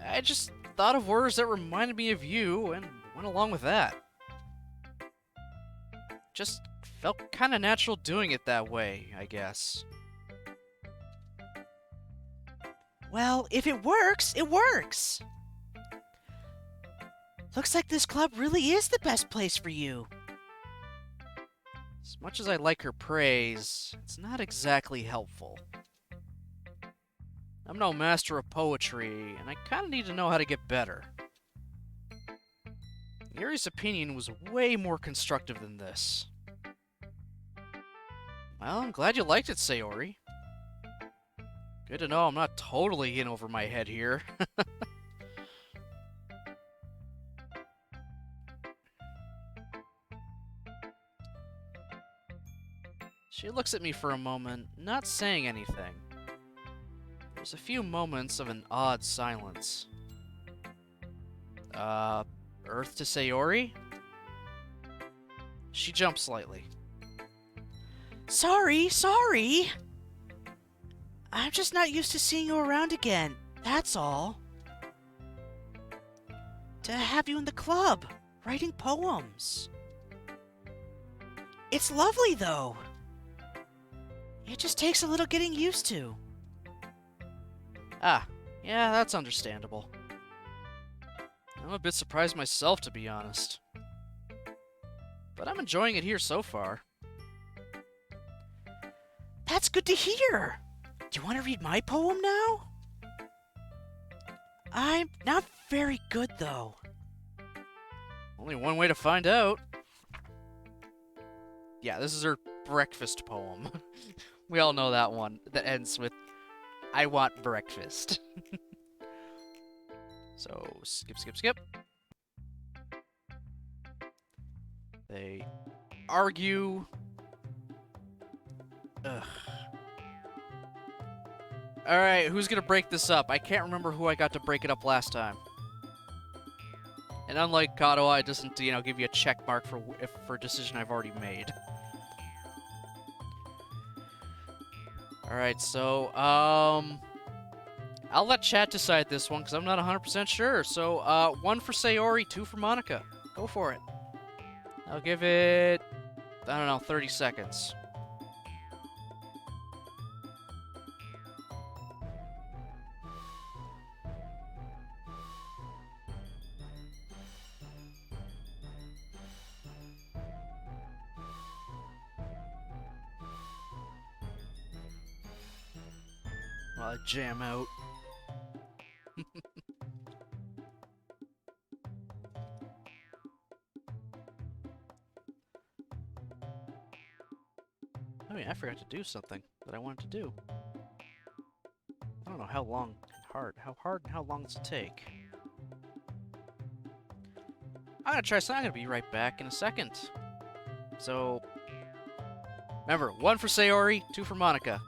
I just thought of words that reminded me of you and went along with that. Just felt kind of natural doing it that way, I guess. Well, if it works, it works. Looks like this club really is the best place for you. As much as I like her praise, it's not exactly helpful. I'm no master of poetry, and I kinda need to know how to get better. Yuri's opinion was way more constructive than this. Well, I'm glad you liked it, Sayori. Good to know I'm not totally in over my head here. She looks at me for a moment, not saying anything. There's a few moments of an odd silence. Earth to Sayori? She jumps slightly. Sorry. I'm just not used to seeing you around again, that's all. To have you in the club, writing poems. It's lovely, though. It just takes a little getting used to. Ah, yeah, that's understandable. I'm a bit surprised myself, to be honest. But I'm enjoying it here so far. That's good to hear. Do you want to read my poem now? I'm not very good, though. Only one way to find out. Yeah, this is her breakfast poem. We all know that one that ends with, I want breakfast. So, skip. They argue. Ugh. Alright, who's gonna break this up? I can't remember who I got to break it up last time. And unlike Katawa, it doesn't, you know, give you a check mark for a decision I've already made. Alright, so, I'll let chat decide this one because I'm not 100% sure. So, 1 for Sayori, 2 for Monica. Go for it. I'll give it, I don't know, 30 seconds. While I jam out. I mean, I forgot to do something that I wanted to do. I don't know how long and hard. How hard and how long does it take? I'm gonna try something. I'm gonna be right back in a second. So, remember, 1 for Sayori, 2 for Monica.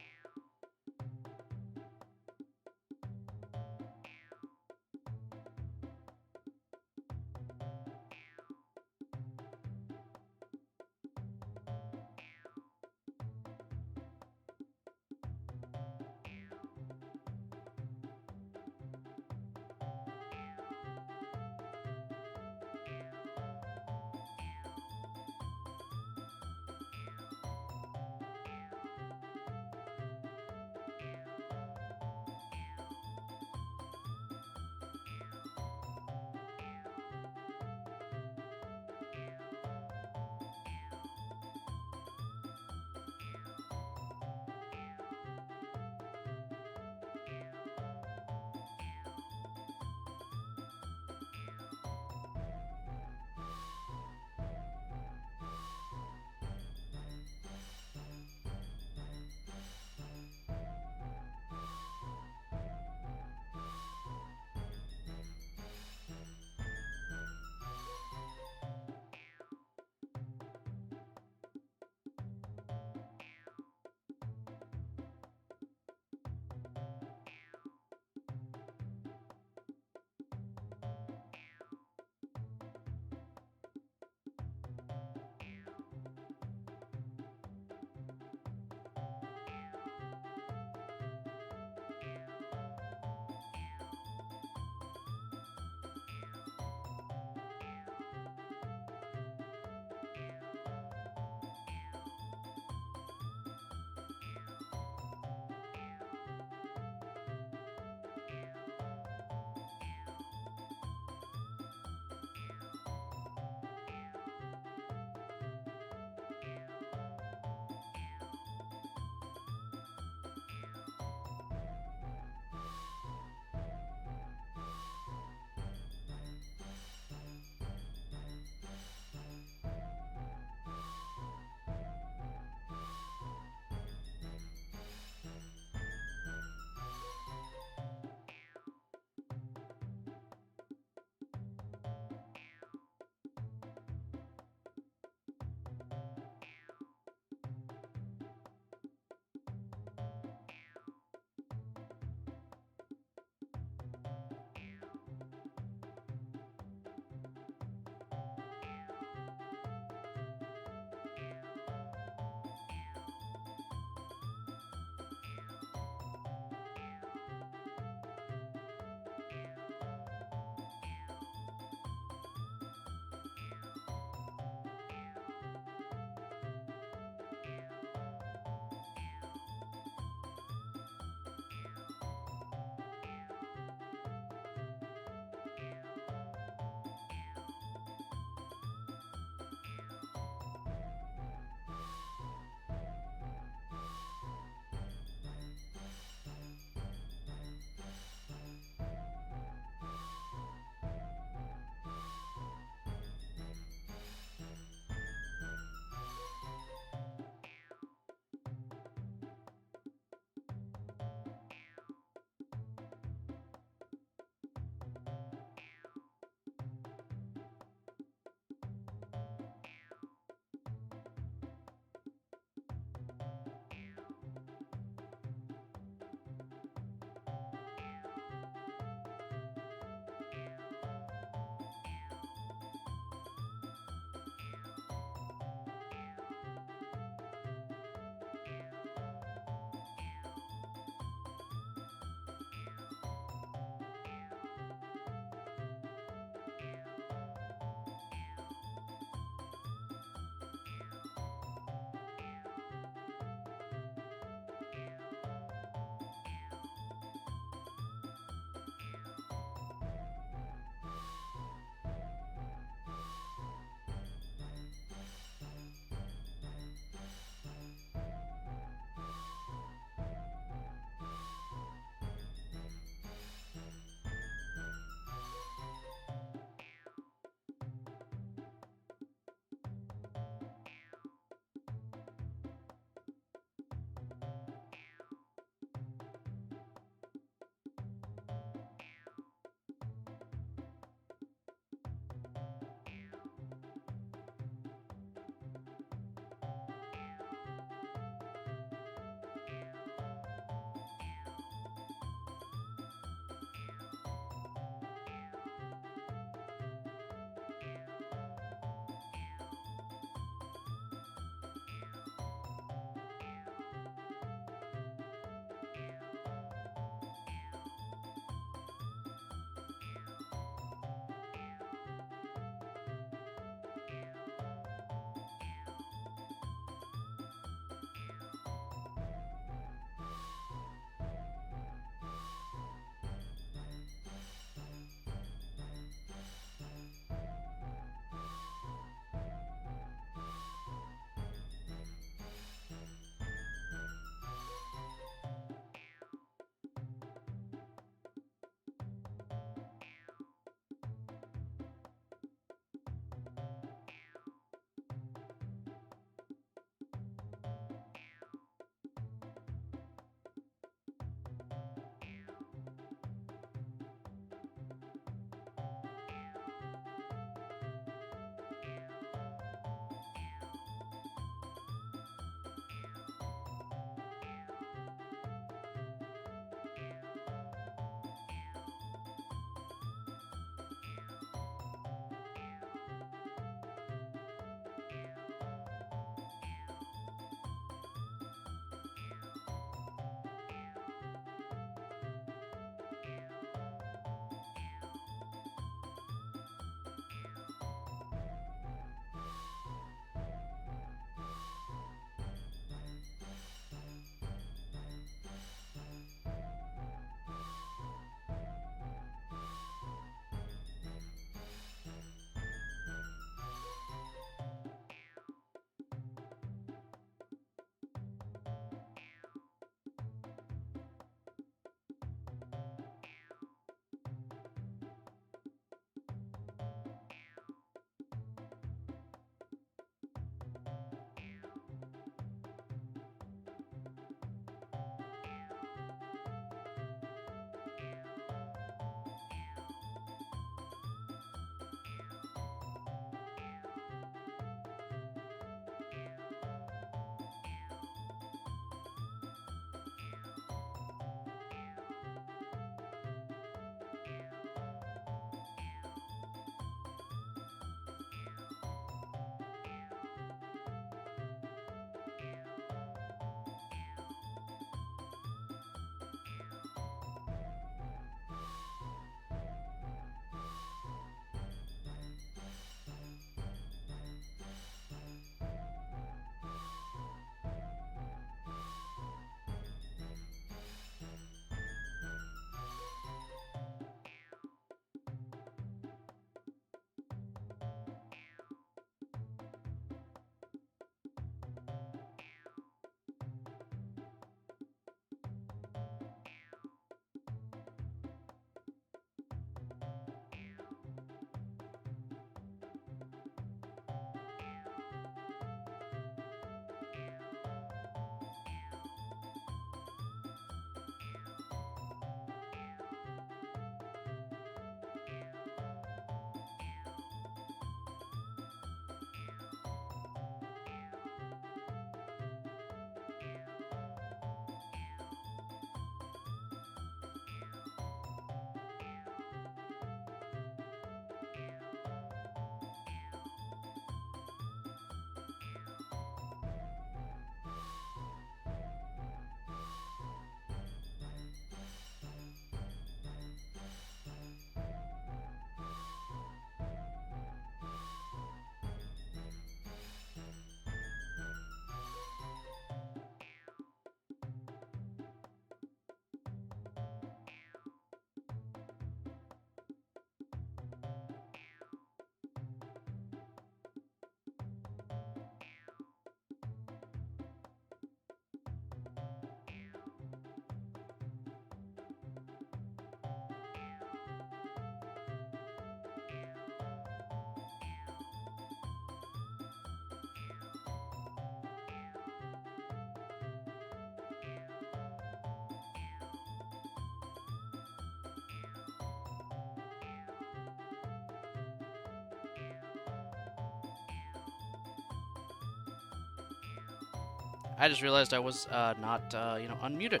I just realized I was not, unmuted.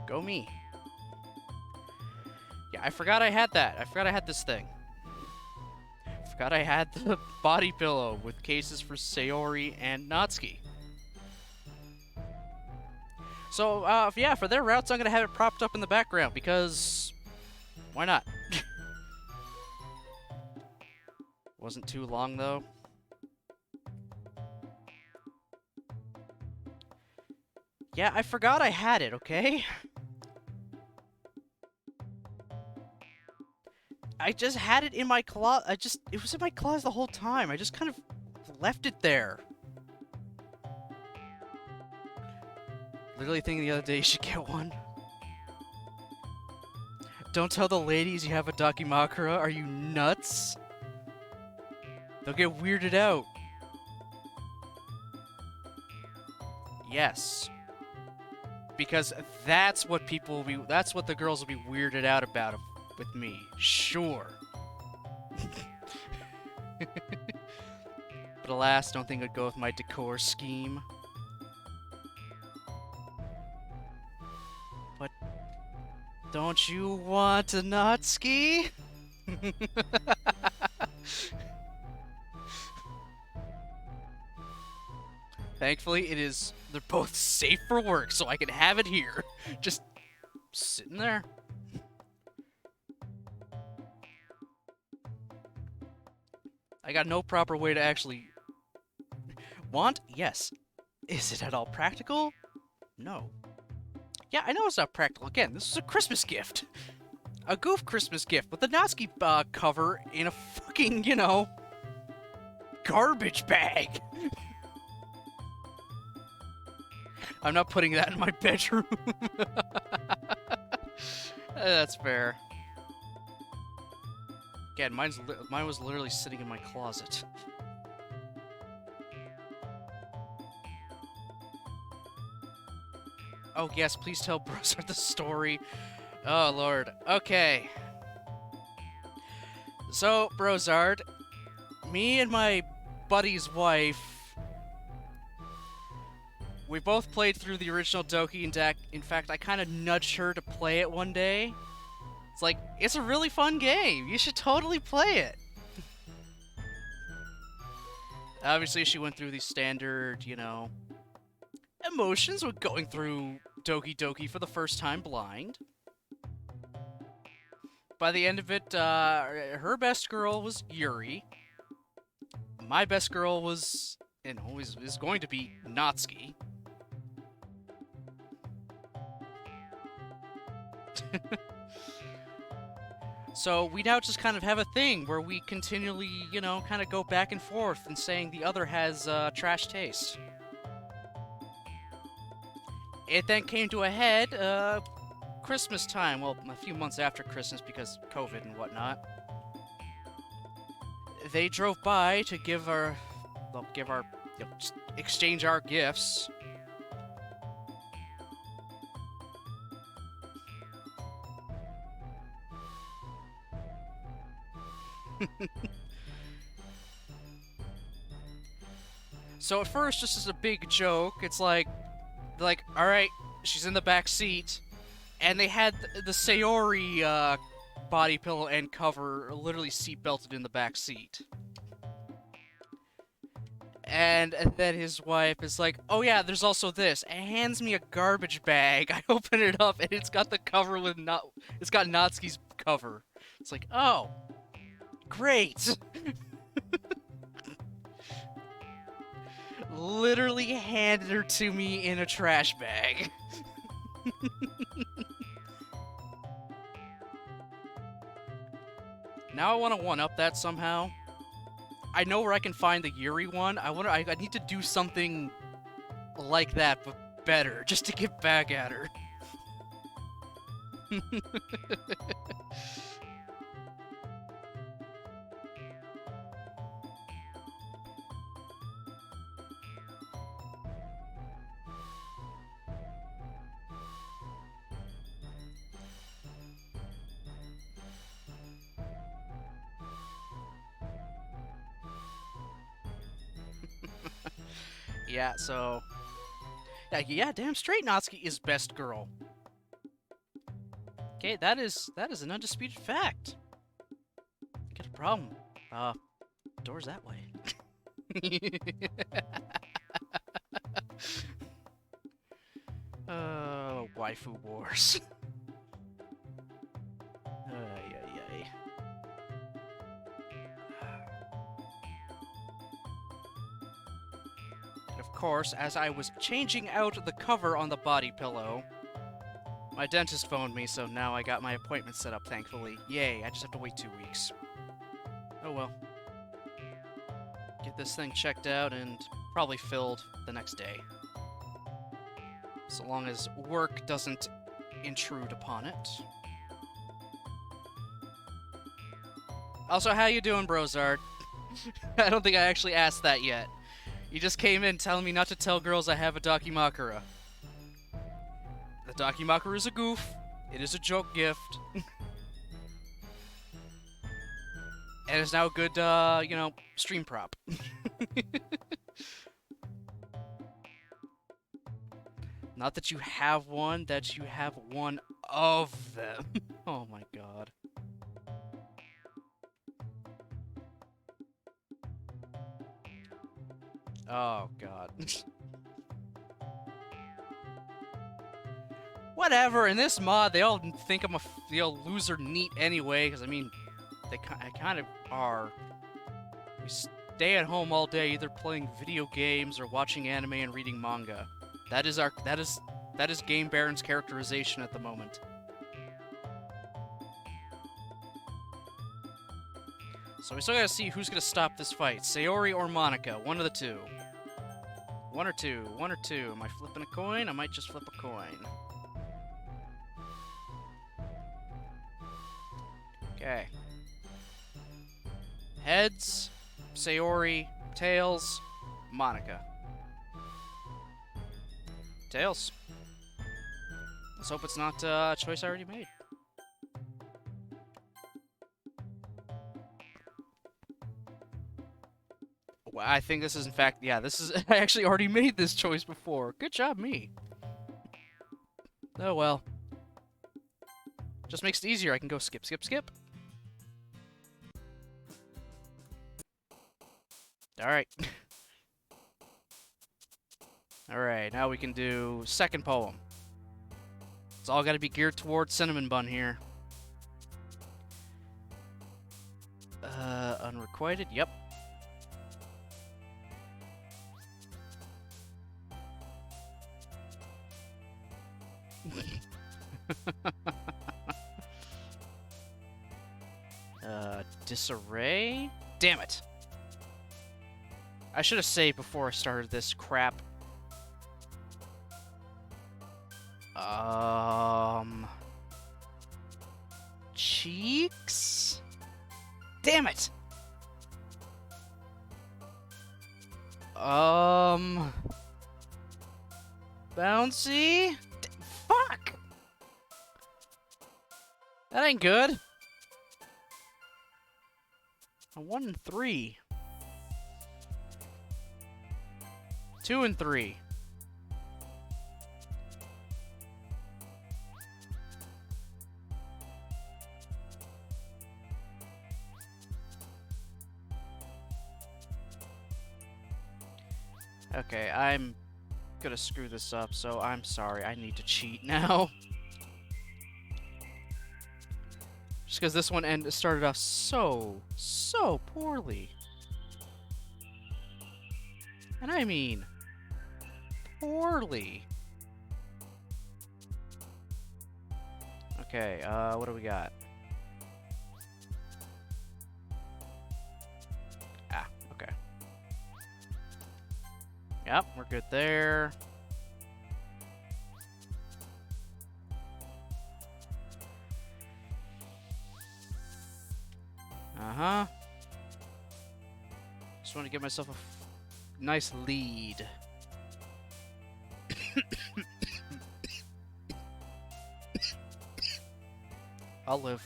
Go me. Yeah, I forgot I had that. I forgot I had this thing. Forgot I had the body pillow with cases for Sayori and Natsuki. So, yeah, for their routes, I'm gonna have it propped up in the background because why not? Wasn't too long though. Yeah, I forgot I had it, okay? I just had it in my closet. It was in my closet the whole time. I just kind of left it there. Literally thinking the other day you should get one. Don't tell the ladies you have a Dakimakura. Are you nuts? They'll get weirded out. Yes. Because that's what that's what the girls will be weirded out about with me. Sure. But alas, don't think it'd go with my decor scheme. But don't you want a Natsuki? Thankfully, they're both safe for work, so I can have it here. Just sitting there. I got no proper way to actually... Want? Yes. Is it at all practical? No. Yeah, I know it's not practical. Again, this is a Christmas gift. A goof Christmas gift with the Natsuki cover in a fucking, garbage bag. I'm not putting that in my bedroom. That's fair. Again, mine was literally sitting in my closet. Oh yes, please tell Brosart the story. Oh lord. Okay. So, Brosart, me and my buddy's wife, we both played through the original Doki deck. In fact, I kind of nudged her to play it one day. It's like, it's a really fun game. You should totally play it. Obviously, she went through the standard, emotions with going through Doki Doki for the first time blind. By the end of it, her best girl was Yuri. My best girl was, and always is going to be, Natsuki. So we now just kind of have a thing where we continually, kind of go back and forth and saying the other has trash taste. It then came to a head Christmas time, well, a few months after Christmas because COVID and whatnot. They drove by to just exchange our gifts. So at first, just as a big joke, it's like, all right, she's in the back seat, and they had the Sayori body pillow and cover literally seat belted in the back seat. And then his wife is like, oh yeah, there's also this, and hands me a garbage bag. I open it up, and it's got the cover with it's got Natsuki's cover. It's like, oh, great. Literally handed her to me in a trash bag. Now I want to one-up that somehow. I know where I can find the Yuri one. I need to do something like that, but better, just to get back at her. Yeah, so Yeah, damn straight Natsuki is best girl. Okay, that is an undisputed fact. Got a problem. Door's that way. Waifu wars. Ay, ay, ay. Of course, as I was changing out the cover on the body pillow, my dentist phoned me, so now I got my appointment set up, thankfully. Yay, I just have to wait 2 weeks. Oh well. Get this thing checked out and probably filled the next day. So long as work doesn't intrude upon it. Also, how you doing, Brozard? I don't think I actually asked that yet. You just came in telling me not to tell girls I have a Dakimakura. The Dakimakura is a goof. It is a joke gift. And it's now a good, you know, stream prop. Not that you have one, that you have one of them. Oh my god. Oh god. Whatever, in this mod, they all think I'm a loser neat anyway, because I mean, I kind of are. We stay at home all day, either playing video games or watching anime and reading manga. That is Game Baron's characterization at the moment. So we still gotta see who's gonna stop this fight. Sayori or Monica, one of the two. One or two. Am I flipping a coin? I might just flip a coin. Okay. Heads, Sayori. Tails, Monica. Tails. Let's hope it's not a choice I already made. Well, I think this is, in fact, yeah, this is, I actually already made this choice before. Good job, me. Oh, well. Just makes it easier. I can go skip, skip, skip. Alright. Alright, now we can do second poem. It's all gotta be geared towards Cinnamon Bun here. Unrequited? Yep. Disarray? Damn it. I should have saved before I started this crap. Cheeks? Damn it! Bouncy? Fuck! That ain't good. A 1 and 3. 2 and 3. Okay, I'm gonna screw this up, so I'm sorry. I need to cheat now. Just because this one started off so poorly. And I mean, poorly. Okay, what do we got? Ah, okay. Yep, we're good there. Uh-huh. Just want to give myself a nice lead. I'll live.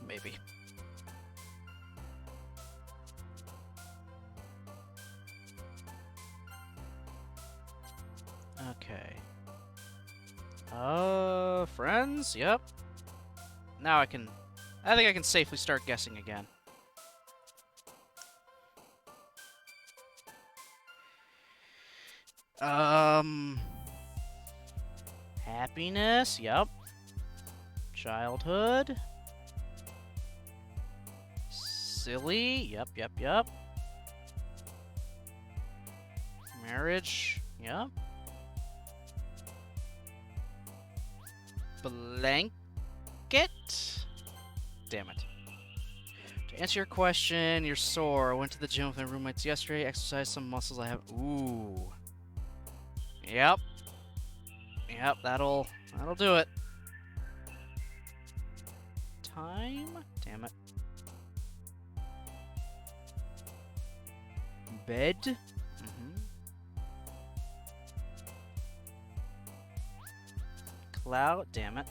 Maybe. Friends? Yep. Now I think I can safely start guessing again. Happiness? Yep. Childhood? Silly? Yep. Marriage? Yep. Blanket? Damn it. To answer your question, you're sore. I went to the gym with my roommates yesterday, exercised some muscles I have. Ooh. Yep. Yep, that'll do it. Time? Damn it. Bed? Cloud? Damn it.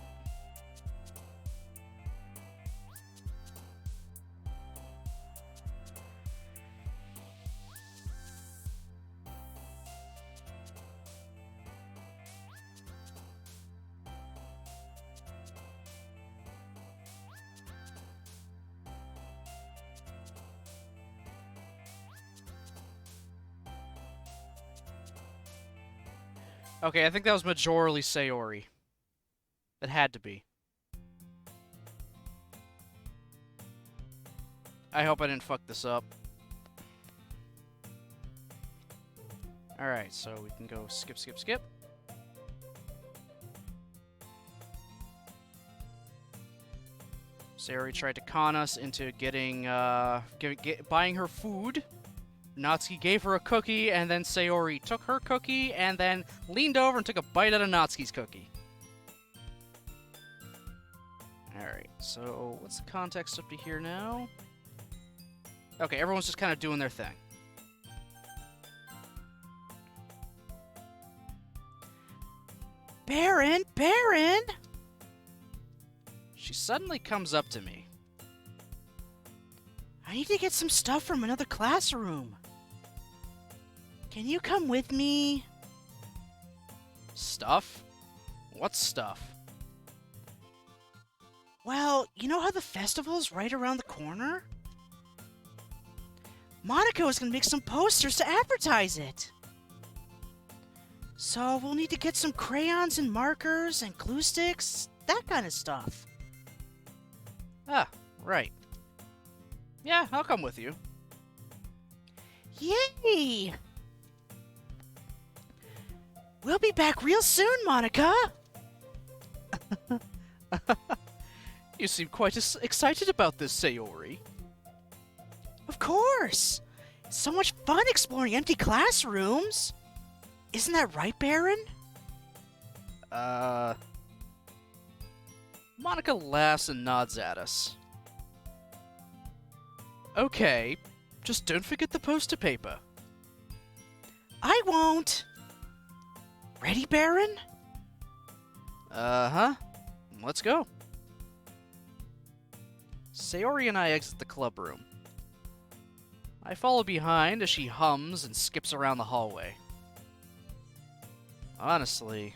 Okay, I think that was majorly Sayori. It had to be. I hope I didn't fuck this up. Alright, so we can go skip. Sayori tried to con us into buying her food. Natsuki gave her a cookie, and then Sayori took her cookie, and then leaned over and took a bite out of Natsuki's cookie. Alright, so what's the context up to here now? Okay, everyone's just kind of doing their thing. Baron! Baron! She suddenly comes up to me. I need to get some stuff from another classroom. Can you come with me? Stuff? What stuff? Well, you know how the festival's right around the corner? Monica is going to make some posters to advertise it. So we'll need to get some crayons and markers and glue sticks, that kind of stuff. Ah, right. Yeah, I'll come with you. Yay! We'll be back real soon, Monica! You seem quite excited about this, Sayori. Of course! It's so much fun exploring empty classrooms! Isn't that right, Baron? Monica laughs and nods at us. Okay, just don't forget the poster paper. I won't! Ready, Baron? Uh-huh. Let's go. Sayori and I exit the club room. I follow behind as she hums and skips around the hallway. Honestly,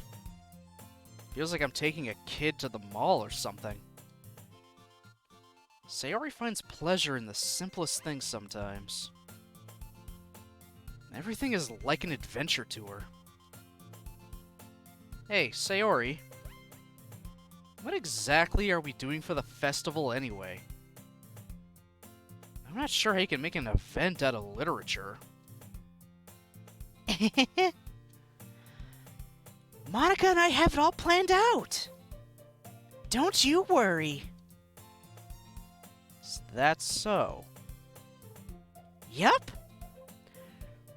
feels like I'm taking a kid to the mall or something. Sayori finds pleasure in the simplest things sometimes. Everything is like an adventure to her. Hey, Sayori. What exactly are we doing for the festival anyway? I'm not sure how you can make an event out of literature. Monica and I have it all planned out. Don't you worry. Is that so? Yup.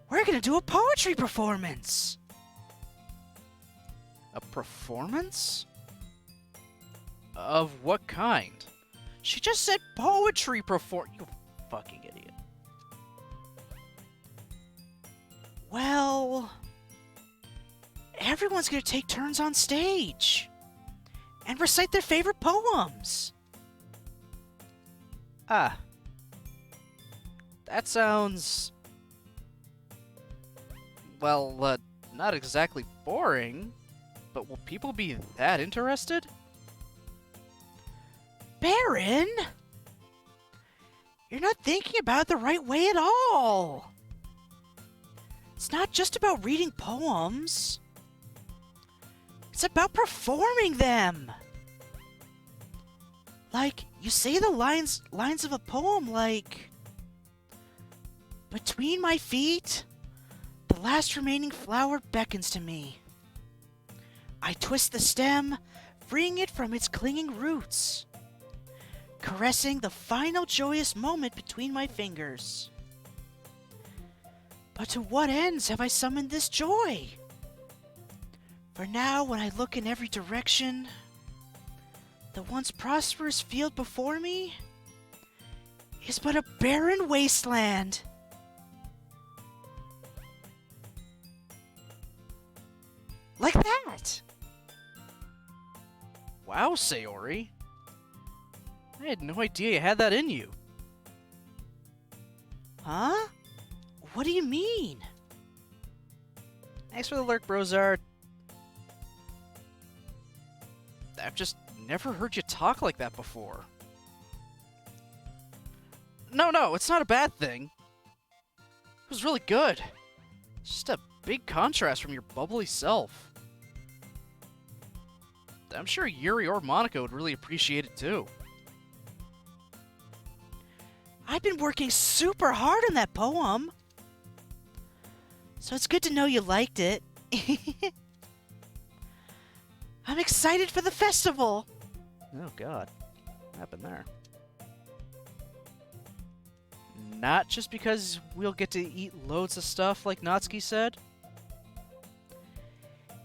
We're gonna do a poetry performance. A performance? Of what kind? She just said poetry You fucking idiot. Well, everyone's gonna take turns on stage and recite their favorite poems. Ah. That sounds... well, not exactly boring. but will people be that interested? Baron! You're not thinking about it the right way at all. It's not just about reading poems. It's about performing them. Like, you say the lines of a poem like, "Between my feet, the last remaining flower beckons to me. I twist the stem, freeing it from its clinging roots, caressing the final joyous moment between my fingers. But to what ends have I summoned this joy? For now, when I look in every direction, the once prosperous field before me is but a barren wasteland." Like that! Wow, Sayori. I had no idea you had that in you. Huh? What do you mean? Thanks for the lurk, Brozard. I've just never heard you talk like that before. No, it's not a bad thing. It was really good. It's just a big contrast from your bubbly self. I'm sure Yuri or Monica would really appreciate it too. I've been working super hard on that poem. So it's good to know you liked it. I'm excited for the festival. Oh god. What happened there? Not just because we'll get to eat loads of stuff like Natsuki said?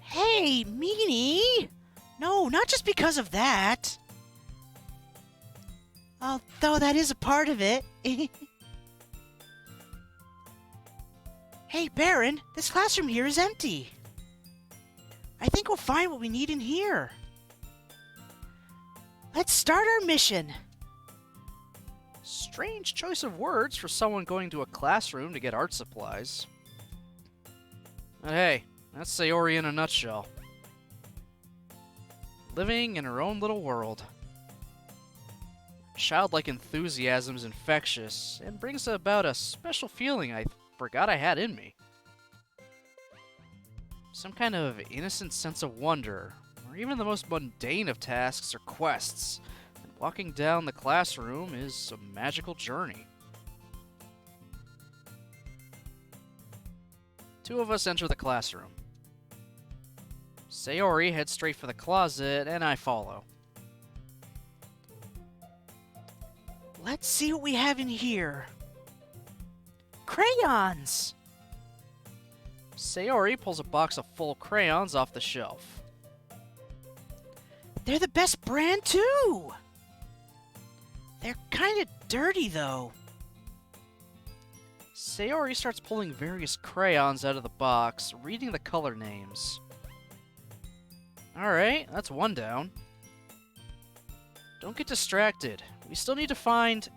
Hey, meanie! No, not just because of that. Although that is a part of it. Hey, Baron, this classroom here is empty. I think we'll find what we need in here. Let's start our mission. Strange choice of words for someone going to a classroom to get art supplies. But hey, that's Sayori in a nutshell. Living in her own little world. Childlike enthusiasm is infectious and brings about a special feeling I forgot I had in me. Some kind of innocent sense of wonder, or even the most mundane of tasks or quests. And walking down the classroom is a magical journey. Two of us enter the classroom. Sayori heads straight for the closet, and I follow. Let's see what we have in here. Crayons! Sayori pulls a box of full crayons off the shelf. They're the best brand, too! They're kind of dirty, though. Sayori starts pulling various crayons out of the box, reading the color names. Alright, that's one down. Don't get distracted. We still need to find...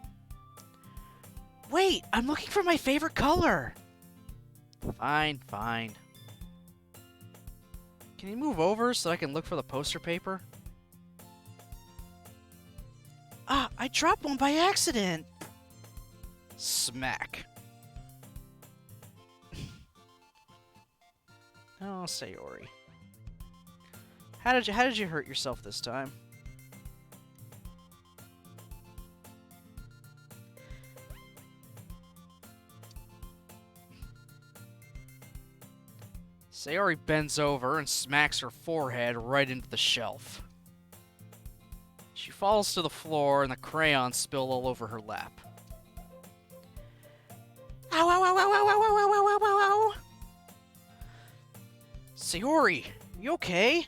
Wait, I'm looking for my favorite color. Fine. Can you move over so I can look for the poster paper? Ah, I dropped one by accident. Smack. Oh, Sayori. How did you hurt yourself this time? Sayori bends over and smacks her forehead right into the shelf. She falls to the floor and the crayons spill all over her lap. Ow, ow, ow, ow, ow, ow, ow, ow, ow, ow, ow. Sayori, you okay?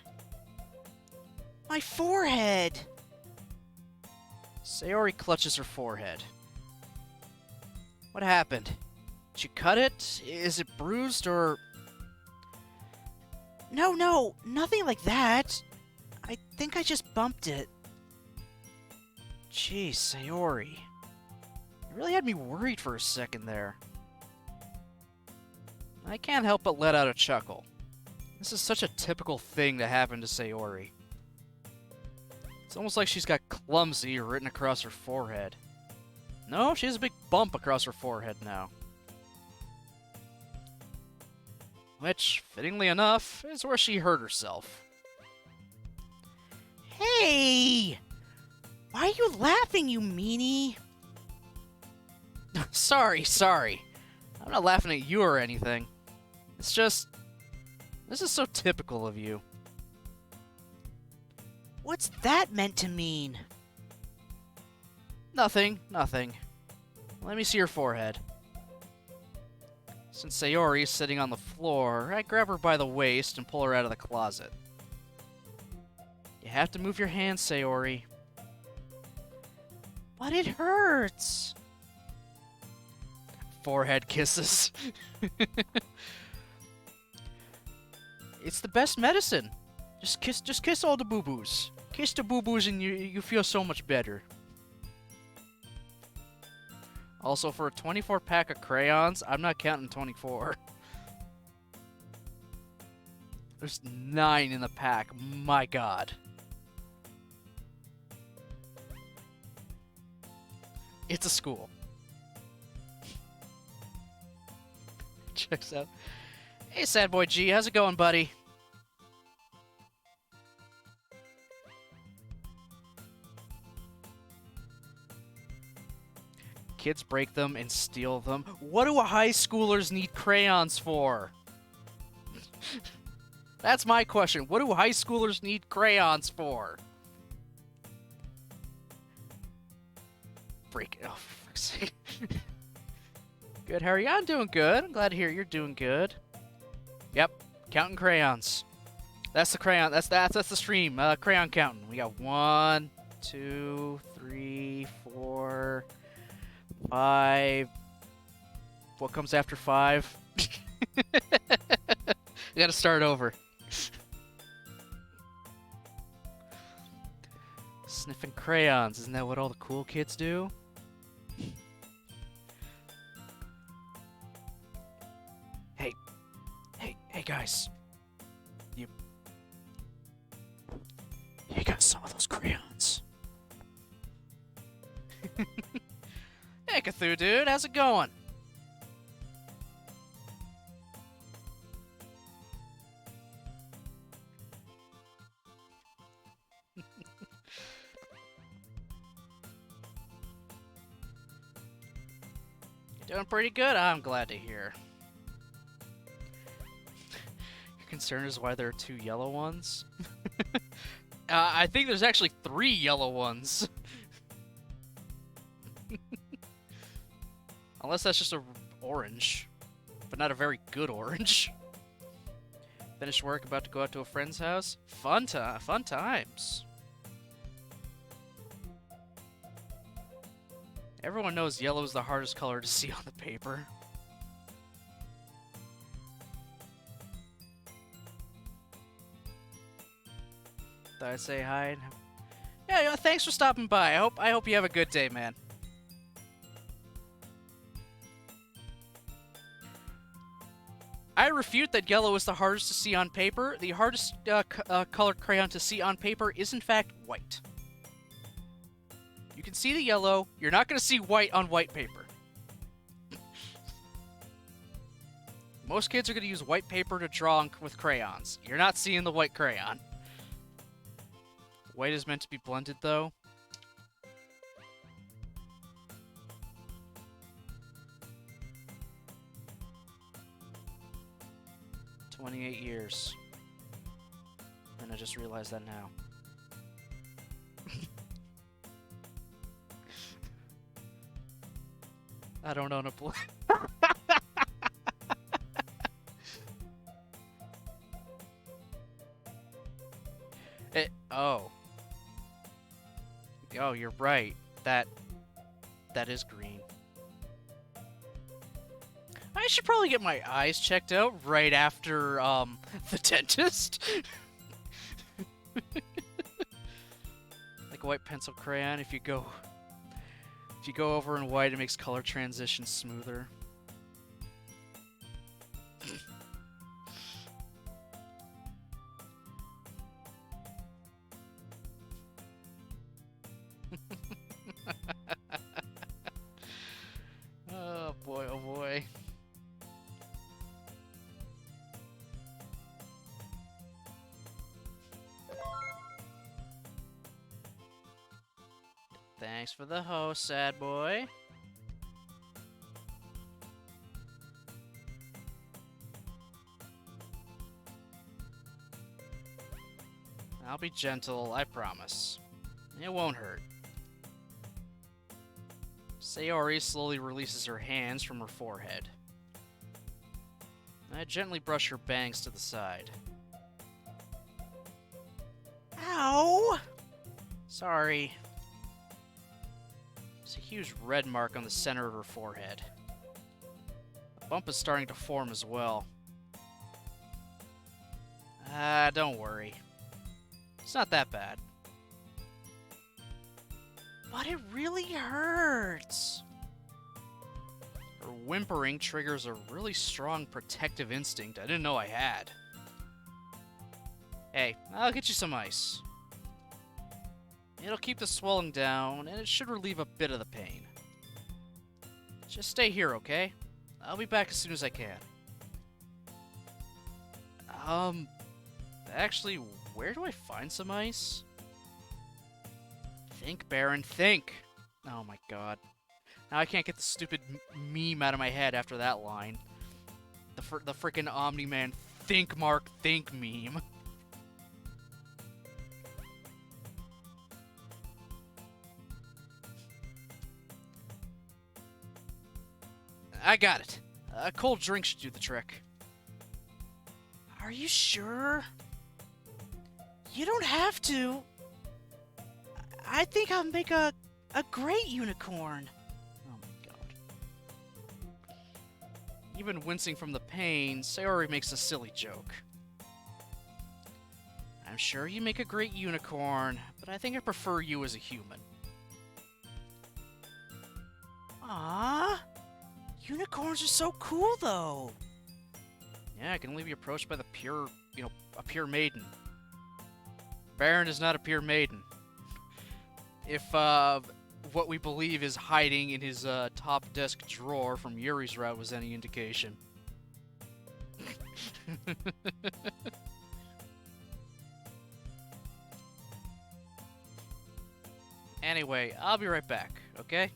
My forehead. Sayori clutches her forehead. What happened? Did you cut it? Is it bruised or... No, nothing like that. I think I just bumped it. Jeez, Sayori. You really had me worried for a second there. I can't help but let out a chuckle. This is such a typical thing to happen to Sayori. It's almost like she's got clumsy written across her forehead. No, she has a big bump across her forehead now. Which, fittingly enough, is where she hurt herself. Hey! Why are you laughing, you meanie? Sorry. I'm not laughing at you or anything. It's just... this is so typical of you. What's that meant to mean? Nothing. Let me see your forehead. Since Sayori is sitting on the floor, I grab her by the waist and pull her out of the closet. You have to move your hands, Sayori. But it hurts. Forehead kisses. It's the best medicine. Just kiss all the boo-boos. Kiss the boo-boos and you feel so much better. Also, for a 24-pack of crayons, I'm not counting 24. There's 9 in the pack. My god. It's a school. Checks out. Hey, Sad Boy G, how's it going, buddy? Kids break them and steal them. What do high schoolers need crayons for? That's my question. What do high schoolers need crayons for? Break it. Oh, for fuck's sake. Good, Harry. I'm doing good. I'm glad to hear you're doing good. Yep, counting crayons. That's the crayon. That's the stream. Crayon counting. We got 1, 2, 3, 4, 5. What comes after 5? We gotta start over. Sniffing crayons. Isn't that what all the cool kids do? Hey guys. You got some of those crayons. Hey Cthulhu dude, how's it going? You're doing pretty good, I'm glad to hear. Your concern is why there are 2 yellow ones? I think there's actually 3 yellow ones. Unless that's just a orange, but not a very good orange. Finished work, about to go out to a friend's house. Fun times. Everyone knows yellow is the hardest color to see on the paper. Thought I'd say hi. Yeah, thanks for stopping by. I hope you have a good day, man. I refute that yellow is the hardest to see on paper. The hardest colored crayon to see on paper is, in fact, white. You can see the yellow. You're not going to see white on white paper. Most kids are going to use white paper to draw with crayons. You're not seeing the white crayon. White is meant to be blended, though. "28 years. And I just realized that now. I don't own a blue. Oh. Oh, you're right. That is green. I should probably get my eyes checked out right after, the dentist. Like a white pencil crayon, if you go over in white, it makes color transition smoother. thanks for the host, sad boy. I'll be gentle, I promise. It won't hurt. Sayori slowly releases her hands from her forehead. I gently brush her bangs to the side. Ow! Sorry. There's a huge red mark on the center of her forehead. A bump is starting to form as well. Don't worry. It's not that bad. But it really hurts. Her whimpering triggers a really strong protective instinct I didn't know I had. Hey, I'll get you some ice. It'll keep the swelling down, and it should relieve a bit of the pain. Just stay here, okay? I'll be back as soon as I can. Actually, where do I find some ice? Think, Baron, think! Oh my god. Now I can't get the stupid meme out of my head after that line. The frickin' Omni-Man think Mark think meme. I got it. A cold drink should do the trick. Are you sure? You don't have to. I think I'll make a great unicorn. Oh my god. Even wincing from the pain, Sayori makes a silly joke. I'm sure you make a great unicorn, but I think I prefer you as a human. Ah, unicorns are so cool, though. Yeah, I can only be approached by the pure, a pure maiden. Baron is not a pure maiden. If, what we believe is hiding in his, top desk drawer from Yuri's route was any indication. Anyway, I'll be right back, okay?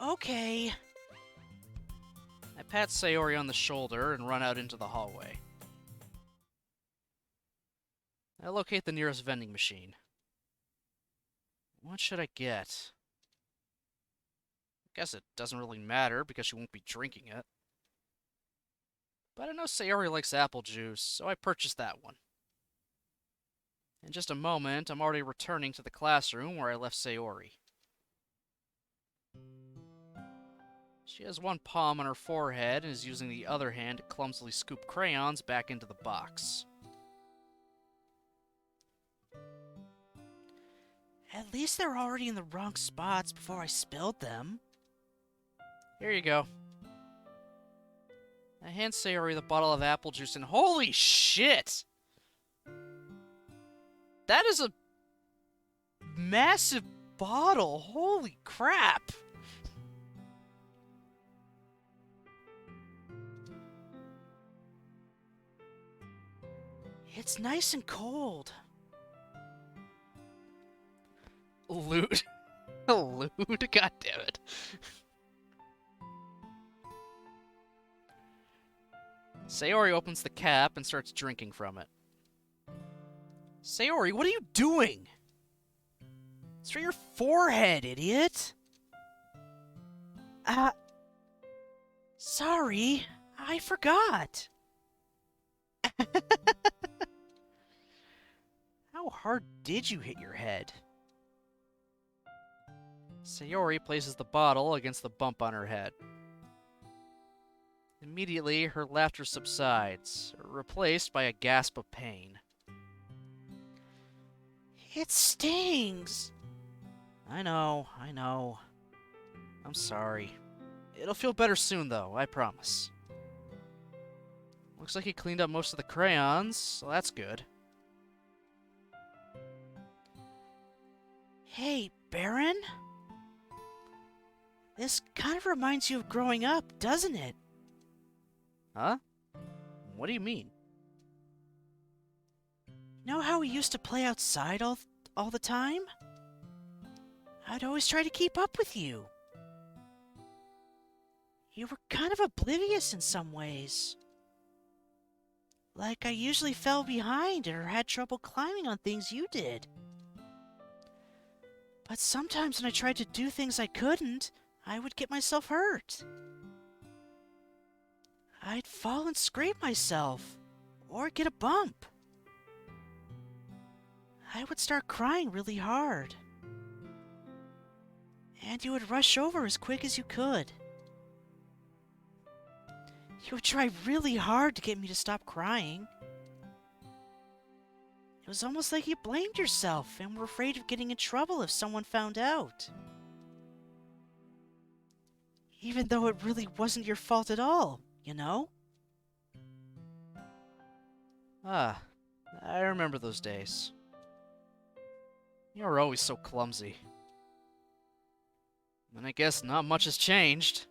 Okay. I pat Sayori on the shoulder and run out into the hallway. I locate the nearest vending machine. What should I get? Guess it doesn't really matter because she won't be drinking it. But I know Sayori likes apple juice, so I purchased that one. In just a moment, I'm already returning to the classroom where I left Sayori. She has one palm on her forehead and is using the other hand to clumsily scoop crayons back into the box. At least they're already in the wrong spots before I spilled them. Here you go. I hand Sayori the bottle of apple juice and holy shit! That is a massive bottle. Holy crap! It's nice and cold. Loot. Loot? God damn it. Sayori opens the cap and starts drinking from it. Sayori, what are you doing? It's for your forehead, idiot. Sorry, I forgot. How hard did you hit your head? Sayori places the bottle against the bump on her head. Immediately, her laughter subsides, replaced by a gasp of pain. It stings. I know. I'm sorry. It'll feel better soon, though, I promise. Looks like he cleaned up most of the crayons, so that's good. Hey, Baron? This kind of reminds you of growing up, doesn't it? Huh? What do you mean? You know how we used to play outside all the time? I'd always try to keep up with you. You were kind of oblivious in some ways. Like I usually fell behind or had trouble climbing on things you did. But sometimes when I tried to do things I couldn't, I would get myself hurt. I'd fall and scrape myself, or get a bump. I would start crying really hard. And you would rush over as quick as you could. You would try really hard to get me to stop crying. It was almost like you blamed yourself and were afraid of getting in trouble if someone found out. Even though it really wasn't your fault at all, you know? Ah, I remember those days. You were always so clumsy. And I guess not much has changed.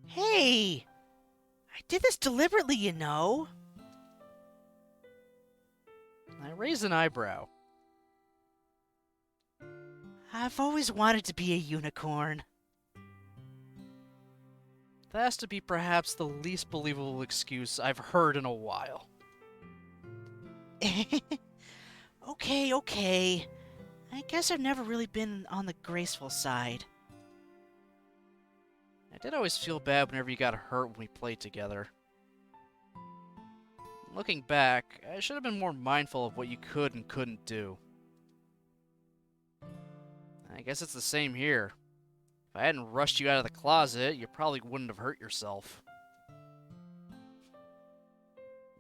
Hey! I did this deliberately, you know. I raise an eyebrow. I've always wanted to be a unicorn. That has to be perhaps the least believable excuse I've heard in a while. Okay. I guess I've never really been on the graceful side. I did always feel bad whenever you got hurt when we played together. Looking back, I should have been more mindful of what you could and couldn't do. I guess it's the same here. If I hadn't rushed you out of the closet, you probably wouldn't have hurt yourself.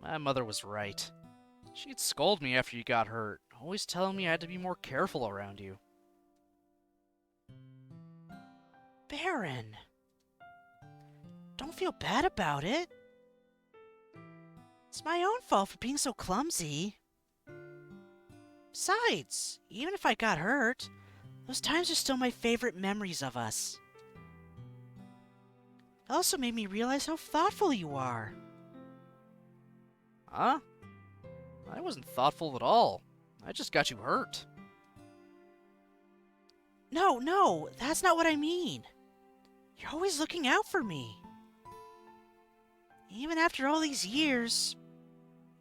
My mother was right. She'd scold me after you got hurt, always telling me I had to be more careful around you. Baron, don't feel bad about it. It's my own fault for being so clumsy. Besides, even if I got hurt, those times are still my favorite memories of us. It also made me realize how thoughtful you are. Huh? I wasn't thoughtful at all. I just got you hurt. No, that's not what I mean. You're always looking out for me. Even after all these years,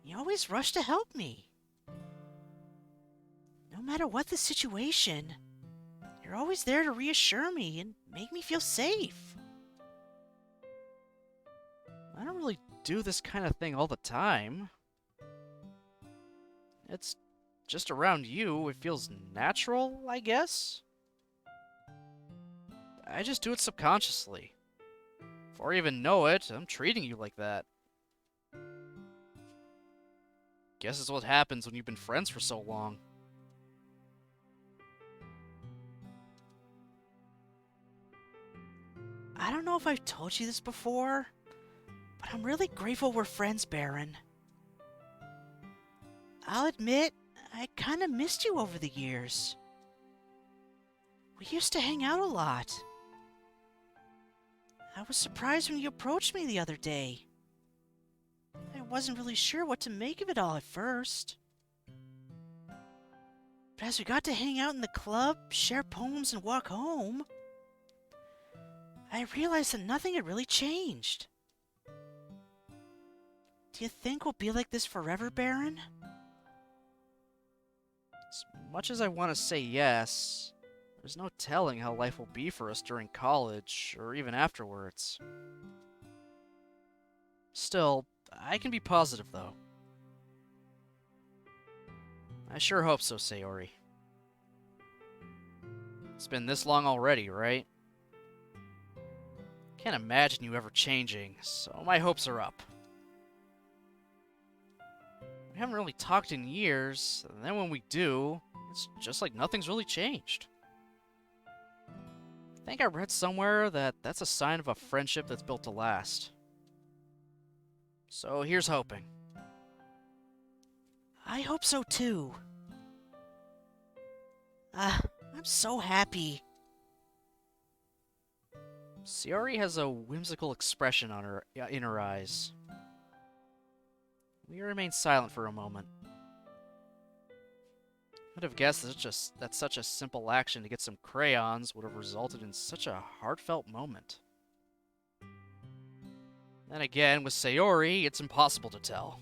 you always rush to help me. No matter what the situation, you're always there to reassure me and make me feel safe. I don't really do this kind of thing all the time. It's just around you, it feels natural, I guess. I just do it subconsciously. Before I even know it, I'm treating you like that. Guess it's what happens when you've been friends for so long. I don't know if I've told you this before, but I'm really grateful we're friends, Baron. I'll admit, I kinda missed you over the years. We used to hang out a lot. I was surprised when you approached me the other day. I wasn't really sure what to make of it all at first. But as we got to hang out in the club, share poems, and walk home, I realized that nothing had really changed. Do you think we'll be like this forever, Baron? As much as I want to say yes, there's no telling how life will be for us during college, or even afterwards. Still, I can be positive, though. I sure hope so, Sayori. It's been this long already, right? Can't imagine you ever changing, so my hopes are up. We haven't really talked in years, and then when we do, it's just like nothing's really changed. I think I read somewhere that that's a sign of a friendship that's built to last. So here's hoping. I hope so too. I'm so happy. Sayori has a whimsical expression in her eyes. We remain silent for a moment. I'd have guessed that such a simple action to get some crayons would have resulted in such a heartfelt moment. Then again, with Sayori, it's impossible to tell.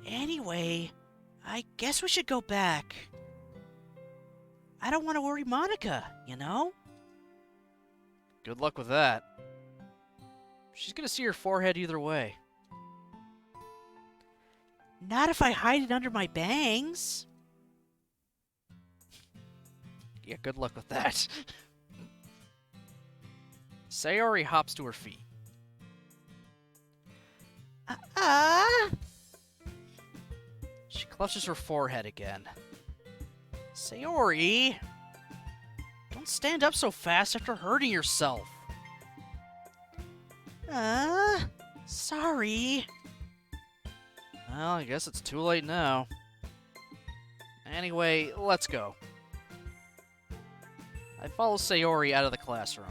Anyway, I guess we should go back. I don't want to worry Monica, you know? Good luck with that. She's gonna see your forehead either way. Not if I hide it under my bangs. Yeah, good luck with that. Sayori hops to her feet. She clutches her forehead again. Sayori! Don't stand up so fast after hurting yourself. Sorry. Well, I guess it's too late now. Anyway, let's go. I follow Sayori out of the classroom.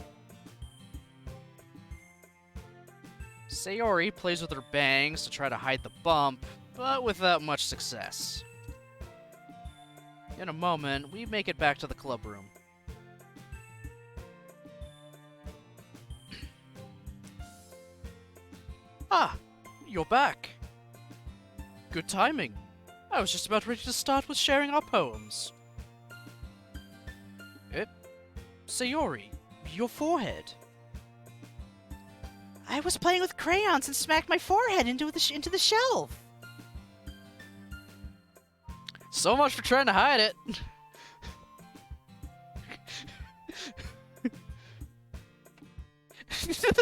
Sayori plays with her bangs to try to hide the bump, but without much success. In a moment, we make it back to the club room. Ah, you're back. Good timing. I was just about ready to start with sharing our poems. Sayori, your forehead. I was playing with crayons and smacked my forehead into the shelf. So much for trying to hide it.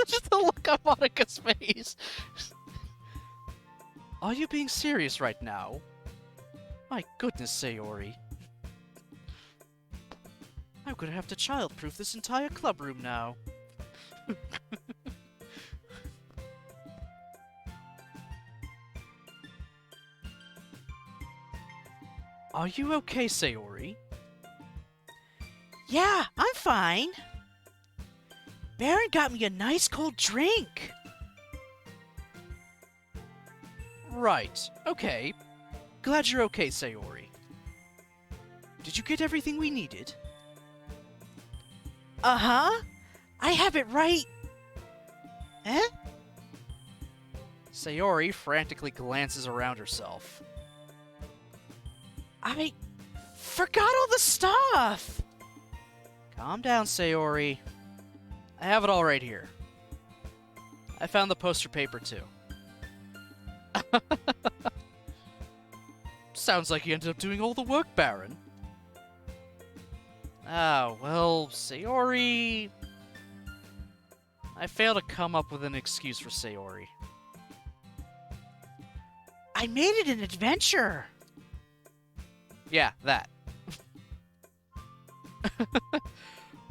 Just the look on Monica's face. Are you being serious right now? My goodness, Sayori. I'm gonna have to childproof this entire club room now. Are you okay, Sayori? Yeah, I'm fine. Baron got me a nice cold drink. Right, okay. Glad you're okay, Sayori. Did you get everything we needed? Uh-huh. I have it right. Eh? Sayori frantically glances around herself. I forgot all the stuff. Calm down, Sayori. I have it all right here. I found the poster paper, too. Sounds like you ended up doing all the work, Baron. Ah, well, Sayori... I failed to come up with an excuse for Sayori. I made it an adventure. Yeah, that.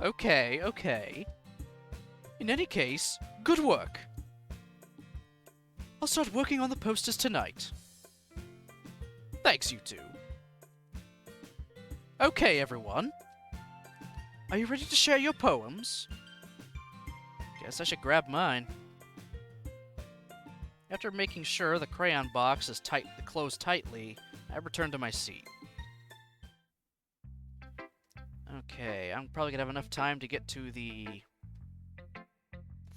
Okay, okay. In any case, good work. I'll start working on the posters tonight. Thanks, you two. Okay, everyone. Are you ready to share your poems? Guess I should grab mine. After making sure the crayon box is closed tightly, I return to my seat. Okay, I'm probably gonna have enough time to get to the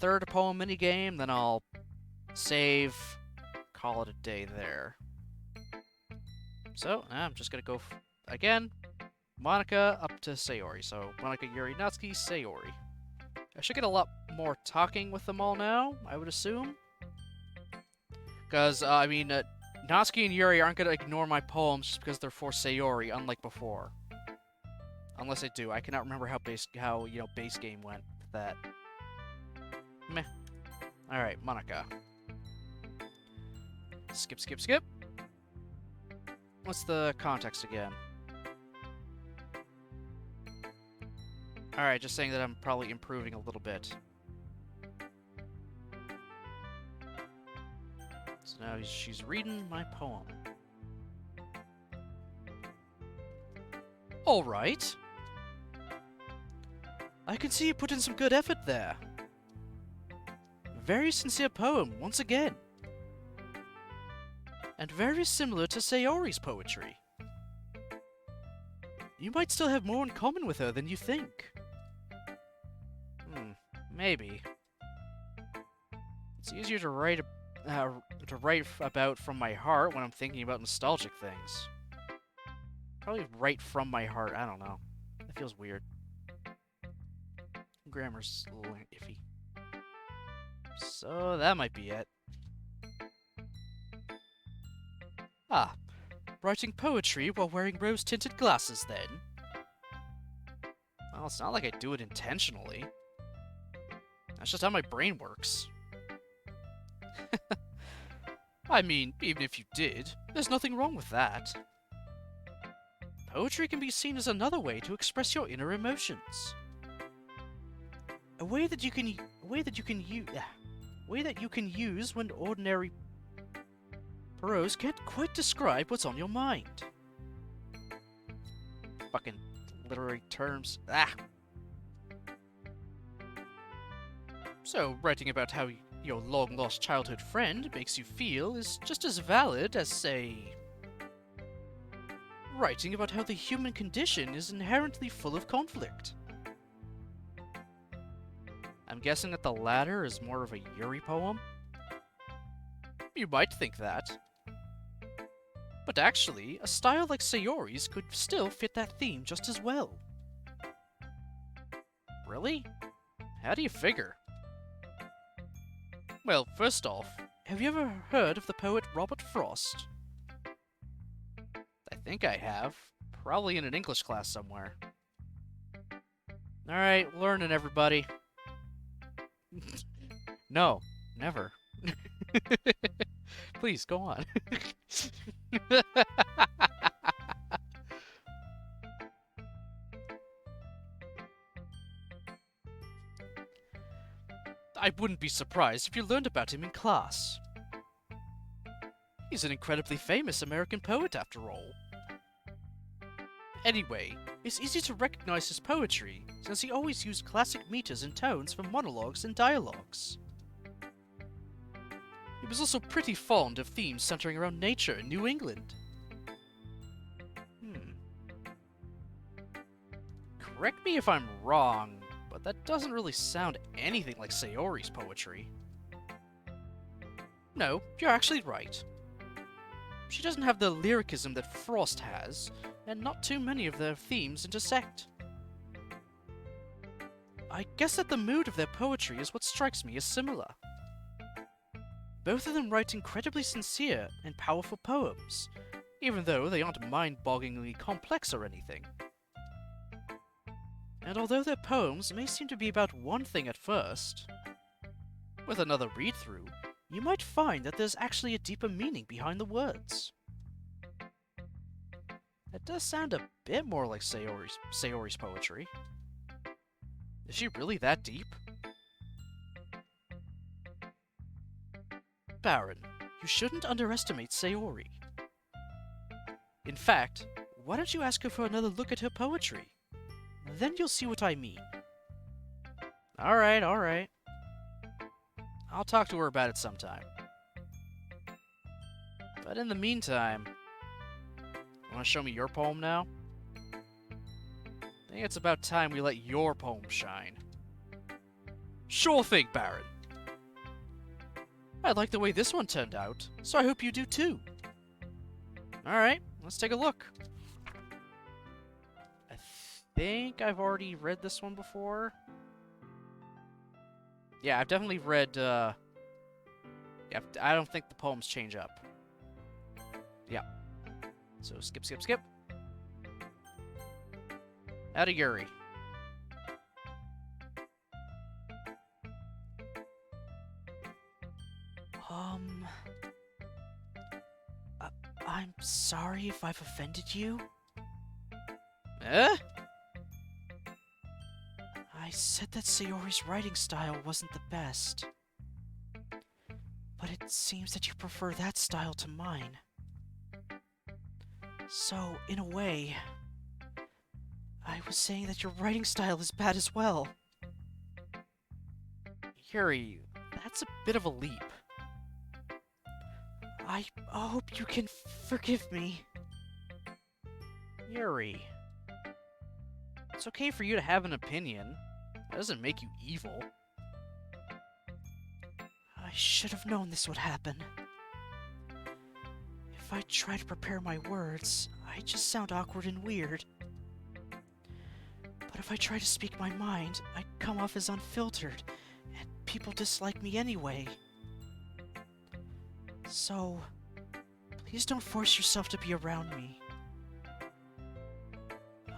third poem minigame, then I'll save, call it a day there. So, I'm just gonna go again. Monica up to Sayori. So, Monica, Yuri, Natsuki, Sayori. I should get a lot more talking with them all now, I would assume. Because, Natsuki and Yuri aren't gonna ignore my poems just because they're for Sayori, unlike before. Unless they do. I cannot remember how base game went with that. Meh. Alright, Monica. Skip, skip, skip. What's the context again? Alright, just saying that I'm probably improving a little bit. So now she's reading my poem. Alright. I can see you put in some good effort there. Very sincere poem, once again. and very similar to Sayori's poetry. You might still have more in common with her than you think. Maybe. It's easier to write about from my heart when I'm thinking about nostalgic things. Probably write from my heart, I don't know. That feels weird. Grammar's a little iffy. So that might be it. Ah, writing poetry while wearing rose-tinted glasses then? Well, it's not like I do it intentionally. That's just how my brain works. I mean, even if you did, there's nothing wrong with that. Poetry can be seen as another way to express your inner emotions. A way that you can use when ordinary prose can't quite describe what's on your mind. Fucking literary terms. So, writing about how your long-lost childhood friend makes you feel is just as valid as, say, writing about how the human condition is inherently full of conflict. I'm guessing that the latter is more of a Yuri poem? You might think that. But actually, a style like Sayori's could still fit that theme just as well. Really? How do you figure? Well, first off, have you ever heard of the poet Robert Frost? I think I have. Probably in an English class somewhere. Alright, learning everybody. No, never. Please, go on. I wouldn't be surprised if you learned about him in class. He's an incredibly famous American poet, after all. Anyway, it's easy to recognize his poetry, since he always used classic meters and tones for monologues and dialogues. He was also pretty fond of themes centering around nature in New England. Correct me if I'm wrong, but that doesn't really sound anything like Sayori's poetry. No, you're actually right. She doesn't have the lyricism that Frost has, and not too many of their themes intersect. I guess that the mood of their poetry is what strikes me as similar. Both of them write incredibly sincere and powerful poems, even though they aren't mind-bogglingly complex or anything. And although their poems may seem to be about one thing at first, with another read-through, you might find that there's actually a deeper meaning behind the words. That does sound a bit more like Sayori's poetry. Is she really that deep? Baron, you shouldn't underestimate Sayori. In fact, why don't you ask her for another look at her poetry? Then you'll see what I mean. Alright, alright. I'll talk to her about it sometime. But in the meantime, want to show me your poem now? I think it's about time we let your poem shine. Sure thing, Baron. I like the way this one turned out, so I hope you do too. Alright, let's take a look. I think I've already read this one before. Yeah, I've definitely read, yeah, I don't think the poems change up. Yeah. So, skip, skip, skip. Out of Yuri. I'm sorry if I've offended you. Eh? I said that Sayori's writing style wasn't the best. But it seems that you prefer that style to mine. So, in a way, I was saying that your writing style is bad as well. Yuri, that's a bit of a leap. I hope you can forgive me. Yuri. It's okay for you to have an opinion. That doesn't make you evil. I should have known this would happen. If I try to prepare my words, I just sound awkward and weird. But if I try to speak my mind, I come off as unfiltered, and people dislike me anyway. So, please don't force yourself to be around me.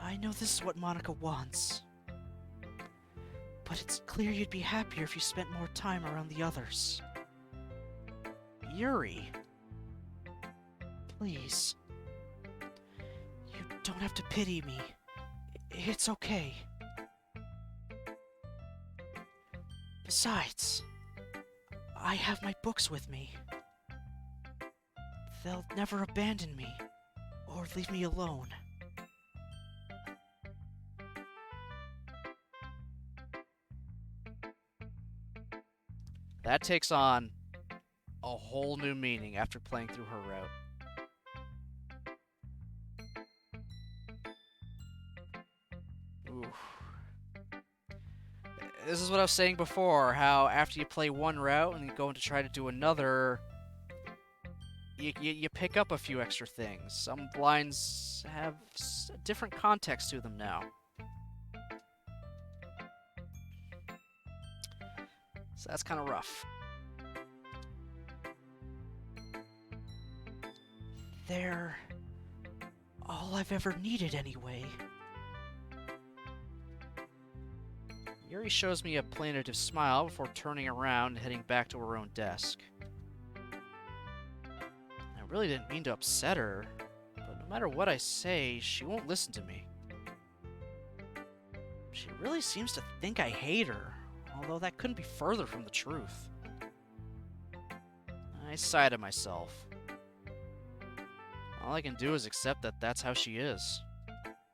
I know this is what Monica wants. But it's clear you'd be happier if you spent more time around the others. Yuri. Please. You don't have to pity me. It's okay. Besides, I have my books with me. They'll never abandon me or leave me alone. That takes on a whole new meaning after playing through her route. Oof. This is what I was saying before, how after you play one route and you go in to try to do another, you pick up a few extra things. Some lines have a different context to them now. So that's kind of rough. They're all I've ever needed anyway. Yuri shows me a plaintive smile before turning around and heading back to her own desk. I really didn't mean to upset her, but no matter what I say, she won't listen to me. She really seems to think I hate her, although that couldn't be further from the truth. I sigh to myself. All I can do is accept that that's how she is.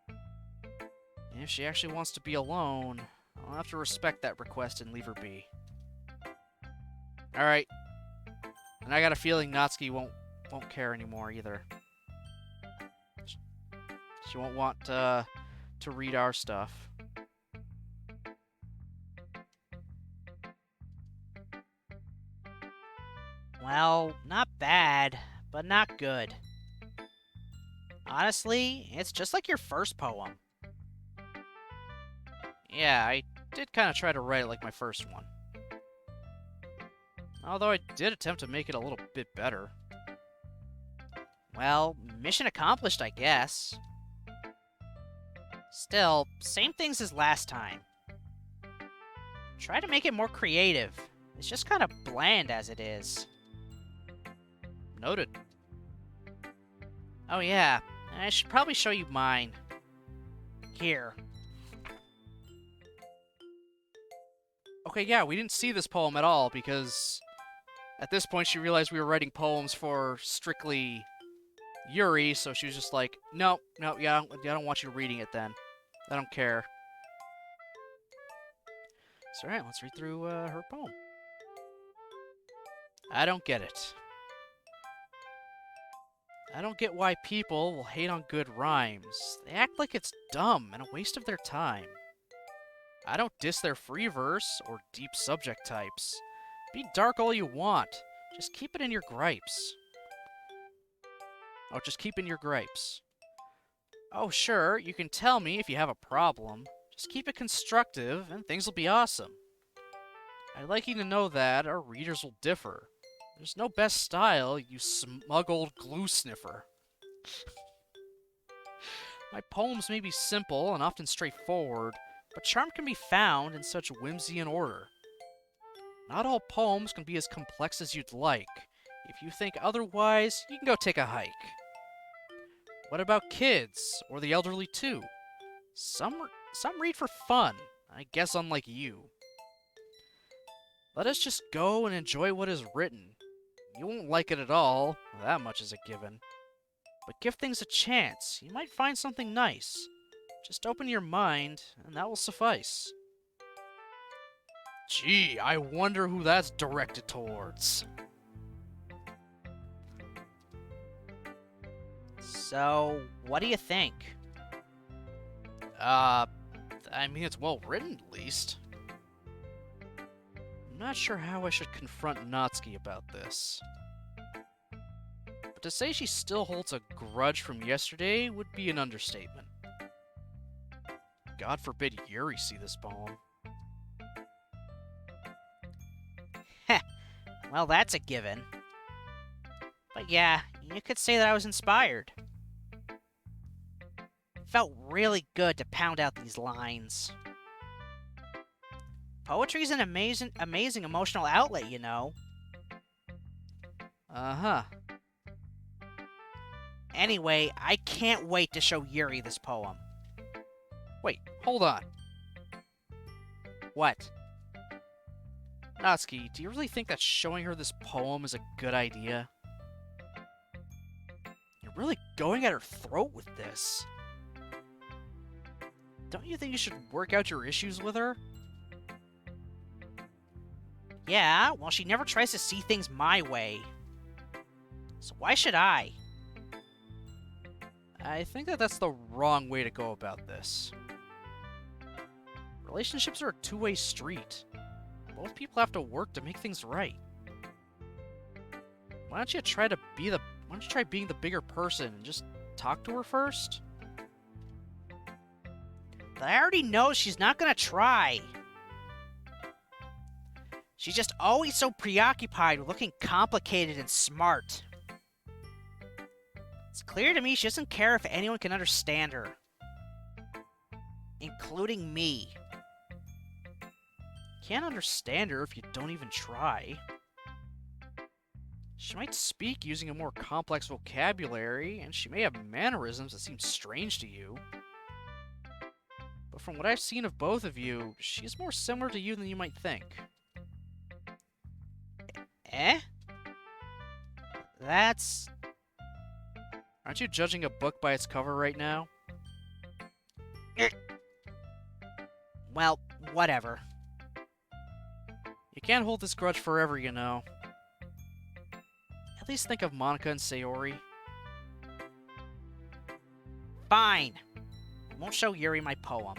And if she actually wants to be alone, I'll have to respect that request and leave her be. Alright. And I got a feeling Natsuki won't care anymore either. She won't want to read our stuff. Well, not bad, but not good. Honestly, it's just like your first poem. Yeah, I did kind of try to write it like my first one. Although I did attempt to make it a little bit better. Well, mission accomplished, I guess. Still, same things as last time. Try to make it more creative. It's just kind of bland as it is. Noted. Oh yeah, I should probably show you mine. Here. Okay, yeah, we didn't see this poem at all because at this point she realized we were writing poems for strictly Yuri, so she was just like, no, yeah, I don't want you reading it then. I don't care. So, alright, let's read through her poem. I don't get it. I don't get why people will hate on good rhymes. They act like it's dumb and a waste of their time. I don't diss their free verse or deep subject types. Be dark all you want. Just keep it in your gripes. Oh, just keep in your gripes. Oh, sure, you can tell me if you have a problem. Just keep it constructive and things will be awesome. I'd like you to know that our readers will differ. There's no best style, you smug old glue sniffer. My poems may be simple and often straightforward, but charm can be found in such whimsy and order. Not all poems can be as complex as you'd like. If you think otherwise, you can go take a hike. What about kids, or the elderly too? Some read for fun, I guess unlike you. Let us just go and enjoy what is written. You won't like it at all, that much is a given. But give things a chance, you might find something nice. Just open your mind, and that will suffice. Gee, I wonder who that's directed towards. So, what do you think? I mean, it's well written, at least. I'm not sure how I should confront Natsuki about this. But to say she still holds a grudge from yesterday would be an understatement. God forbid Yuri see this poem. Heh, well, that's a given. But yeah, you could say that I was inspired. It felt really good to pound out these lines. Poetry's an amazing emotional outlet, you know. Uh-huh. Anyway, I can't wait to show Yuri this poem. Wait, hold on. What? Natsuki, do you really think that showing her this poem is a good idea? You're really going at her throat with this. Don't you think you should work out your issues with her? Yeah, well, she never tries to see things my way. So why should I? I think that that's the wrong way to go about this. Relationships are a two-way street. Both people have to work to make things right. Why don't you try being the bigger person and just talk to her first? But I already know she's not gonna try. She's just always so preoccupied with looking complicated and smart. It's clear to me she doesn't care if anyone can understand her. Including me. Can't understand her if you don't even try. She might speak using a more complex vocabulary, and she may have mannerisms that seem strange to you. But from what I've seen of both of you, she's more similar to you than you might think. Eh? That's... Aren't you judging a book by its cover right now? Well, whatever. You can't hold this grudge forever, you know. At least think of Monica and Sayori. Fine. I won't show Yuri my poem.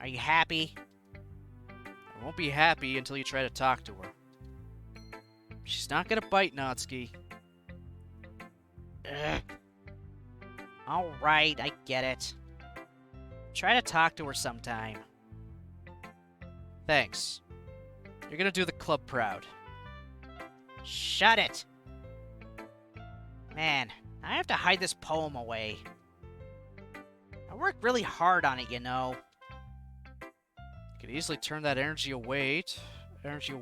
Are you happy? I won't be happy until you try to talk to her. She's not gonna bite, Natsuki. Ugh. Alright, I get it. Try to talk to her sometime. Thanks. You're gonna do the club proud. Shut it! Man, I have to hide this poem away. I worked really hard on it, you know. You could easily turn that energy away. Energy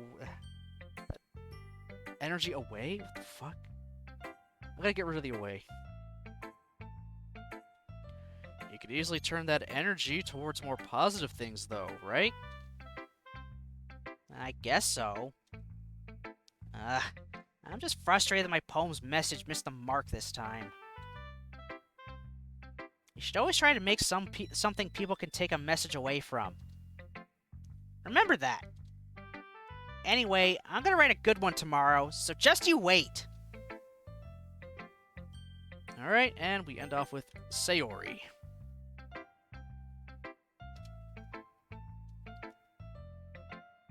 away? What the fuck? I gotta get rid of the away. You could easily turn that energy towards more positive things, though, right? I guess so. I'm just frustrated that my poem's message missed the mark this time. You should always try to make something people can take a message away from. Remember that. Anyway, I'm gonna write a good one tomorrow, so just you wait. Alright, and we end off with Sayori.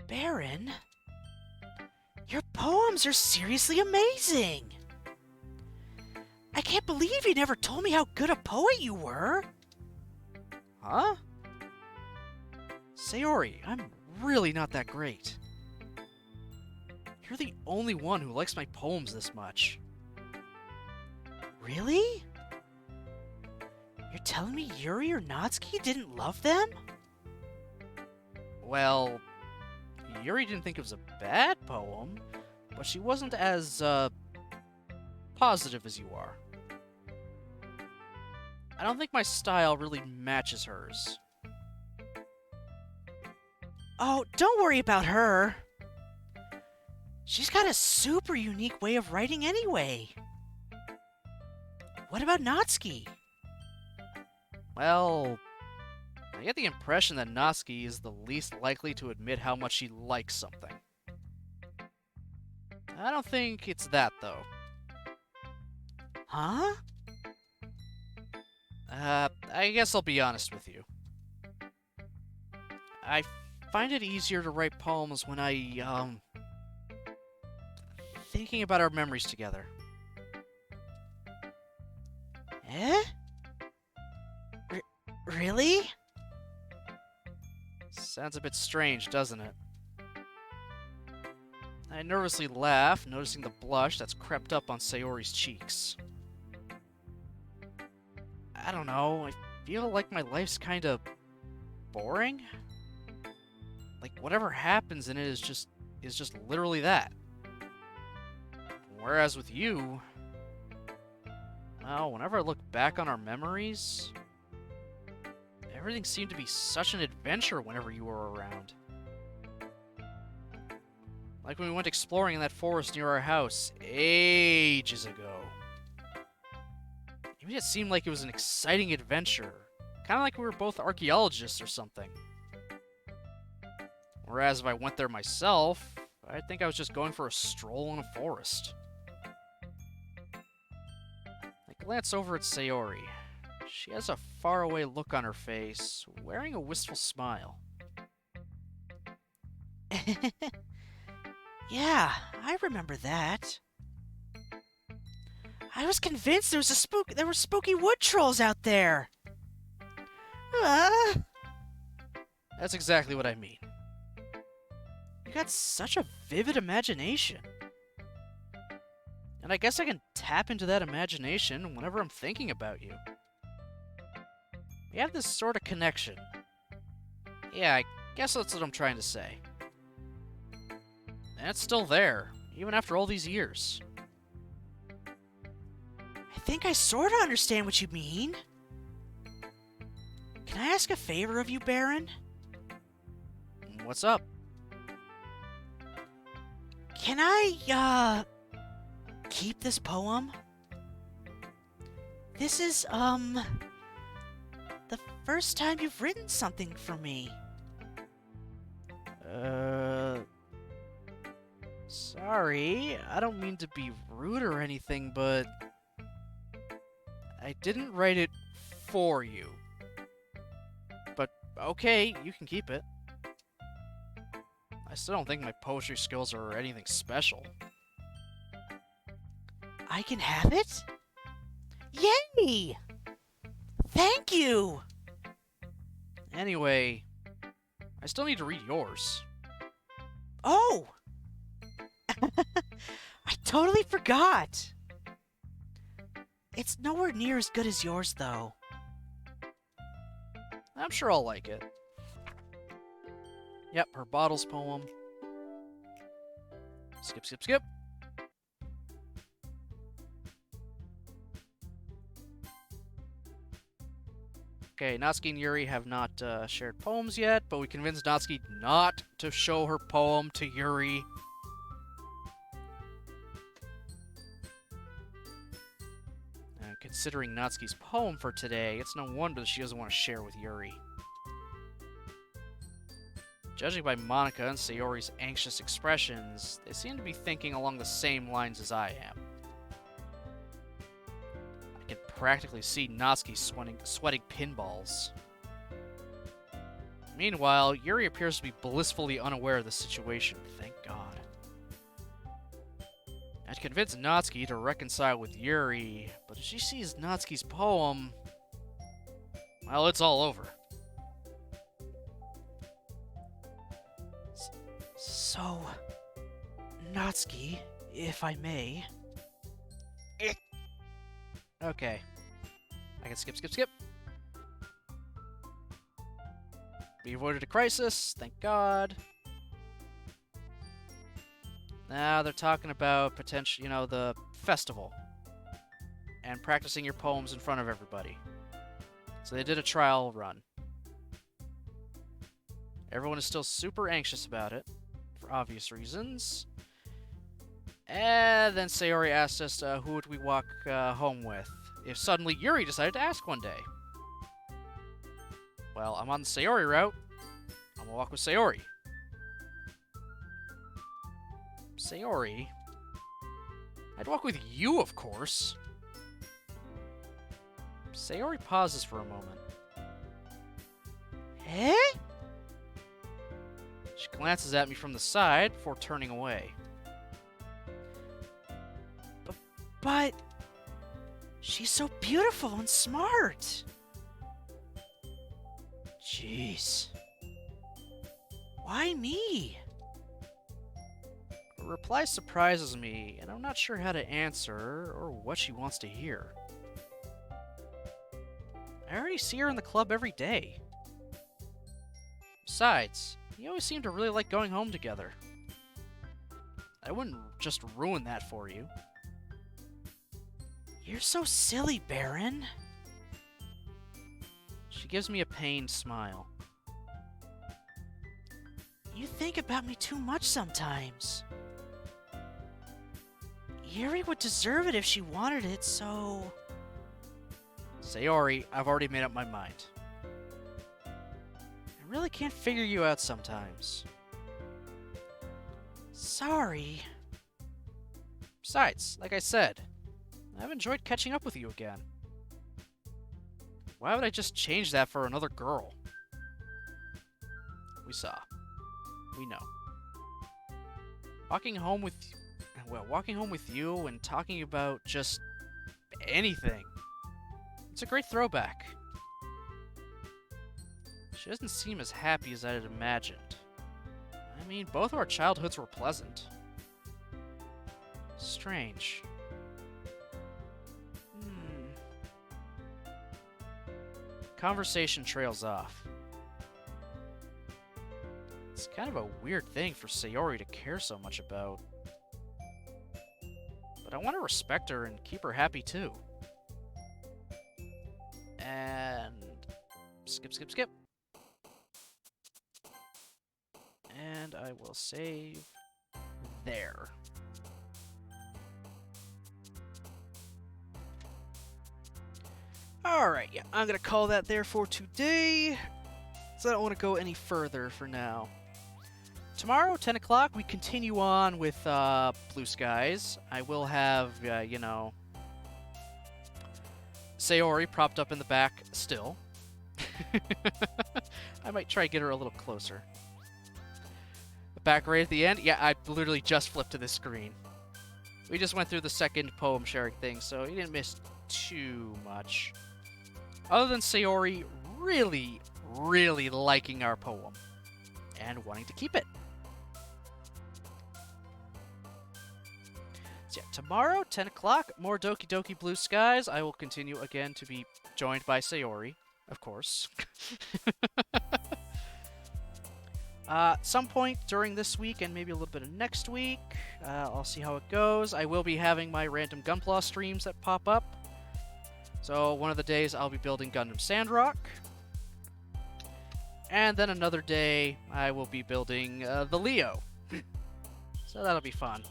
Baron, your poems are seriously amazing. I can't believe you never told me how good a poet you were. Huh? Sayori, I'm really not that great. You're the only one who likes my poems this much. Really? You're telling me Yuri or Natsuki didn't love them? Well, Yuri didn't think it was a bad poem, but she wasn't as, positive as you are. I don't think my style really matches hers. Oh, don't worry about her. She's got a super unique way of writing anyway. What about Natsuki? Well, I get the impression that Natsuki is the least likely to admit how much she likes something. I don't think it's that, though. Huh? I guess I'll be honest with you. I find it easier to write poems when thinking about our memories together. Eh? Really? Sounds a bit strange, doesn't it? I nervously laugh, noticing the blush that's crept up on Sayori's cheeks. I don't know, I feel like my life's kinda boring. Like whatever happens in it is just literally that. Whereas with you, well, whenever I look back on our memories, everything seemed to be such an adventure whenever you were around. Like when we went exploring in that forest near our house ages ago. It made it seem like it was an exciting adventure. Kind of like we were both archaeologists or something. Whereas if I went there myself, I think I was just going for a stroll in a forest. I glance over at Sayori. She has a faraway look on her face, wearing a wistful smile. Yeah, I remember that. I was convinced there were spooky wood trolls out there. Ah, That's exactly what I mean. you got such a vivid imagination. And I guess I can tap into that imagination whenever I'm thinking about you. We have this sort of connection. Yeah, I guess that's what I'm trying to say. And it's still there, even after all these years. I think I sort of understand what you mean. Can I ask a favor of you, Baron? What's up? Can I, keep this poem? This is, the first time you've written something for me. Sorry, I don't mean to be rude or anything, but I didn't write it for you. But okay, you can keep it. I still don't think my poetry skills are anything special. I can have it? Yay! Thank you! Anyway, I still need to read yours. Oh! I totally forgot! It's nowhere near as good as yours, though. I'm sure I'll like it. Yep, her bottles poem. Skip, skip, skip. Okay, Natsuki and Yuri have not shared poems yet, but we convinced Natsuki not to show her poem to Yuri. And considering Natsuki's poem for today, it's no wonder she doesn't want to share with Yuri. Judging by Monica and Sayori's anxious expressions, they seem to be thinking along the same lines as I am. I can practically see Natsuki sweating pinballs. Meanwhile, Yuri appears to be blissfully unaware of the situation, thank God. I'd convince Natsuki to reconcile with Yuri, but if she sees Natsuki's poem, well, it's all over. So, Natsuki, if I may. Okay. I can skip, skip, skip. We avoided a crisis, thank God. Now they're talking about potential, the festival. And practicing your poems in front of everybody. So they did a trial run. Everyone is still super anxious about it, for obvious reasons. And then Sayori asked us who would we walk home with, if suddenly Yuri decided to ask one day. Well, I'm on the Sayori route. I'm gonna walk with Sayori. Sayori? I'd walk with you, of course. Sayori pauses for a moment. Eh? She glances at me from the side before turning away. But she's so beautiful and smart. Jeez. Why me? Her reply surprises me, and I'm not sure how to answer or what she wants to hear. I already see her in the club every day. Besides, you always seem to really like going home together. I wouldn't just ruin that for you. You're so silly, Baron. She gives me a pained smile. You think about me too much sometimes. Yuri would deserve it if she wanted it, so... Sayori, I've already made up my mind. I really can't figure you out sometimes. Sorry. Besides, like I said, I've enjoyed catching up with you again. Why would I just change that for another girl? We saw. We know. Walking home with you and talking about just anything. It's a great throwback. She doesn't seem as happy as I had imagined. I mean, both of our childhoods were pleasant. Strange. Conversation trails off. It's kind of a weird thing for Sayori to care so much about. But I want to respect her and keep her happy too. And... skip. And I will save there. Alright, yeah, I'm gonna call that there for today. So I don't want to go any further for now. Tomorrow, 10 o'clock, we continue on with Blue Skies. I will have, Sayori propped up in the back still. I might try to get her a little closer. The back right at the end? Yeah, I literally just flipped to this screen. We just went through the second poem sharing thing, so you didn't miss too much. Other than Sayori really, really liking our poem and wanting to keep it. So yeah, tomorrow, 10 o'clock, more Doki Doki Blue Skies. I will continue again to be joined by Sayori, of course. Some point during this week and maybe a little bit of next week, I'll see how it goes. I will be having my random Gunpla streams that pop up. So one of the days I'll be building Gundam Sandrock. And then another day I will be building the Leo. So that'll be fun.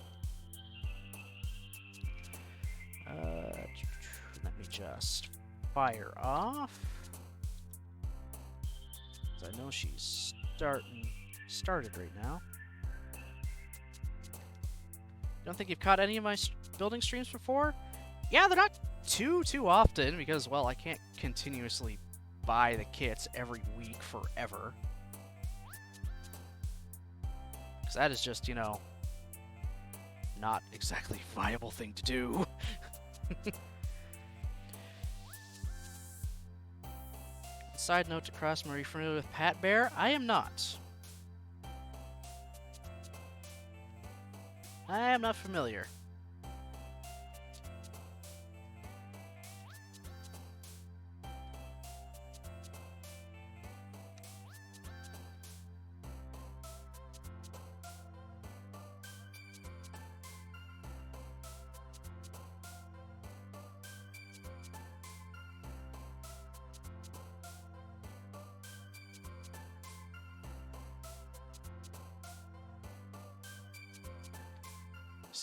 Let me just fire off. 'Cause I know she's started right now. Don't think you've caught any of my building streams before? Yeah, they're not too often because, well, I can't continuously buy the kits every week forever. Because that is just, not exactly a viable thing to do. Side note to Crossman, are you familiar with Pat Bear? I am not. I am not familiar.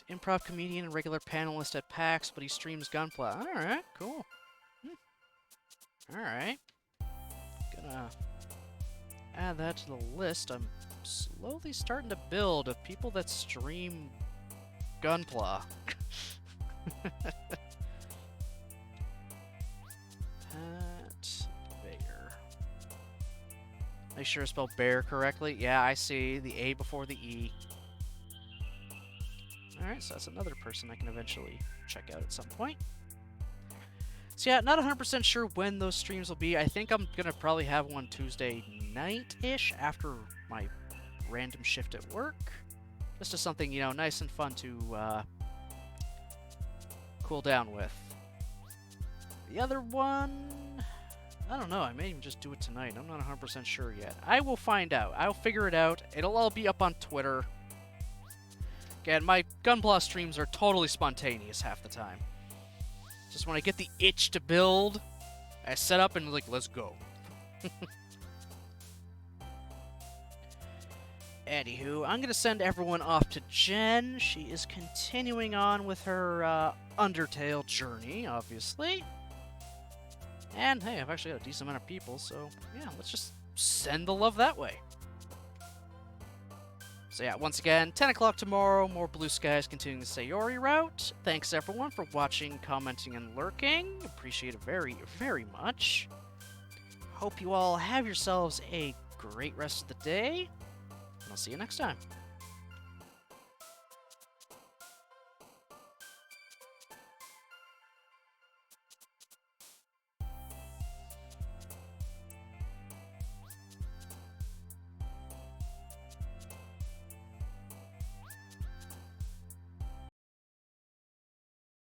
Improv comedian and regular panelist at PAX, but he streams Gunpla. Alright, cool. Alright. Gonna add that to the list. I'm slowly starting to build of people that stream Gunpla. Make sure to spell bear correctly. Yeah, I see. The A before the E. Alright, so that's another person I can eventually check out at some point. So yeah, not 100% sure when those streams will be. I think I'm going to probably have one Tuesday night-ish after my random shift at work. Just as something, you know, nice and fun to cool down with. The other one, I don't know. I may even just do it tonight. I'm not 100% sure yet. I will find out. I'll figure it out. It'll all be up on Twitter. Again, my Gunpla streams are totally spontaneous half the time. Just when I get the itch to build, I set up and like, let's go. Anywho, I'm going to send everyone off to Jen. She is continuing on with her Undertale journey, obviously. And hey, I've actually got a decent amount of people, so yeah, let's just send the love that way. So yeah, once again, 10 o'clock tomorrow, more Blue Skies continuing the Sayori route. Thanks everyone for watching, commenting, and lurking. Appreciate it very, very much. Hope you all have yourselves a great rest of the day. And I'll see you next time.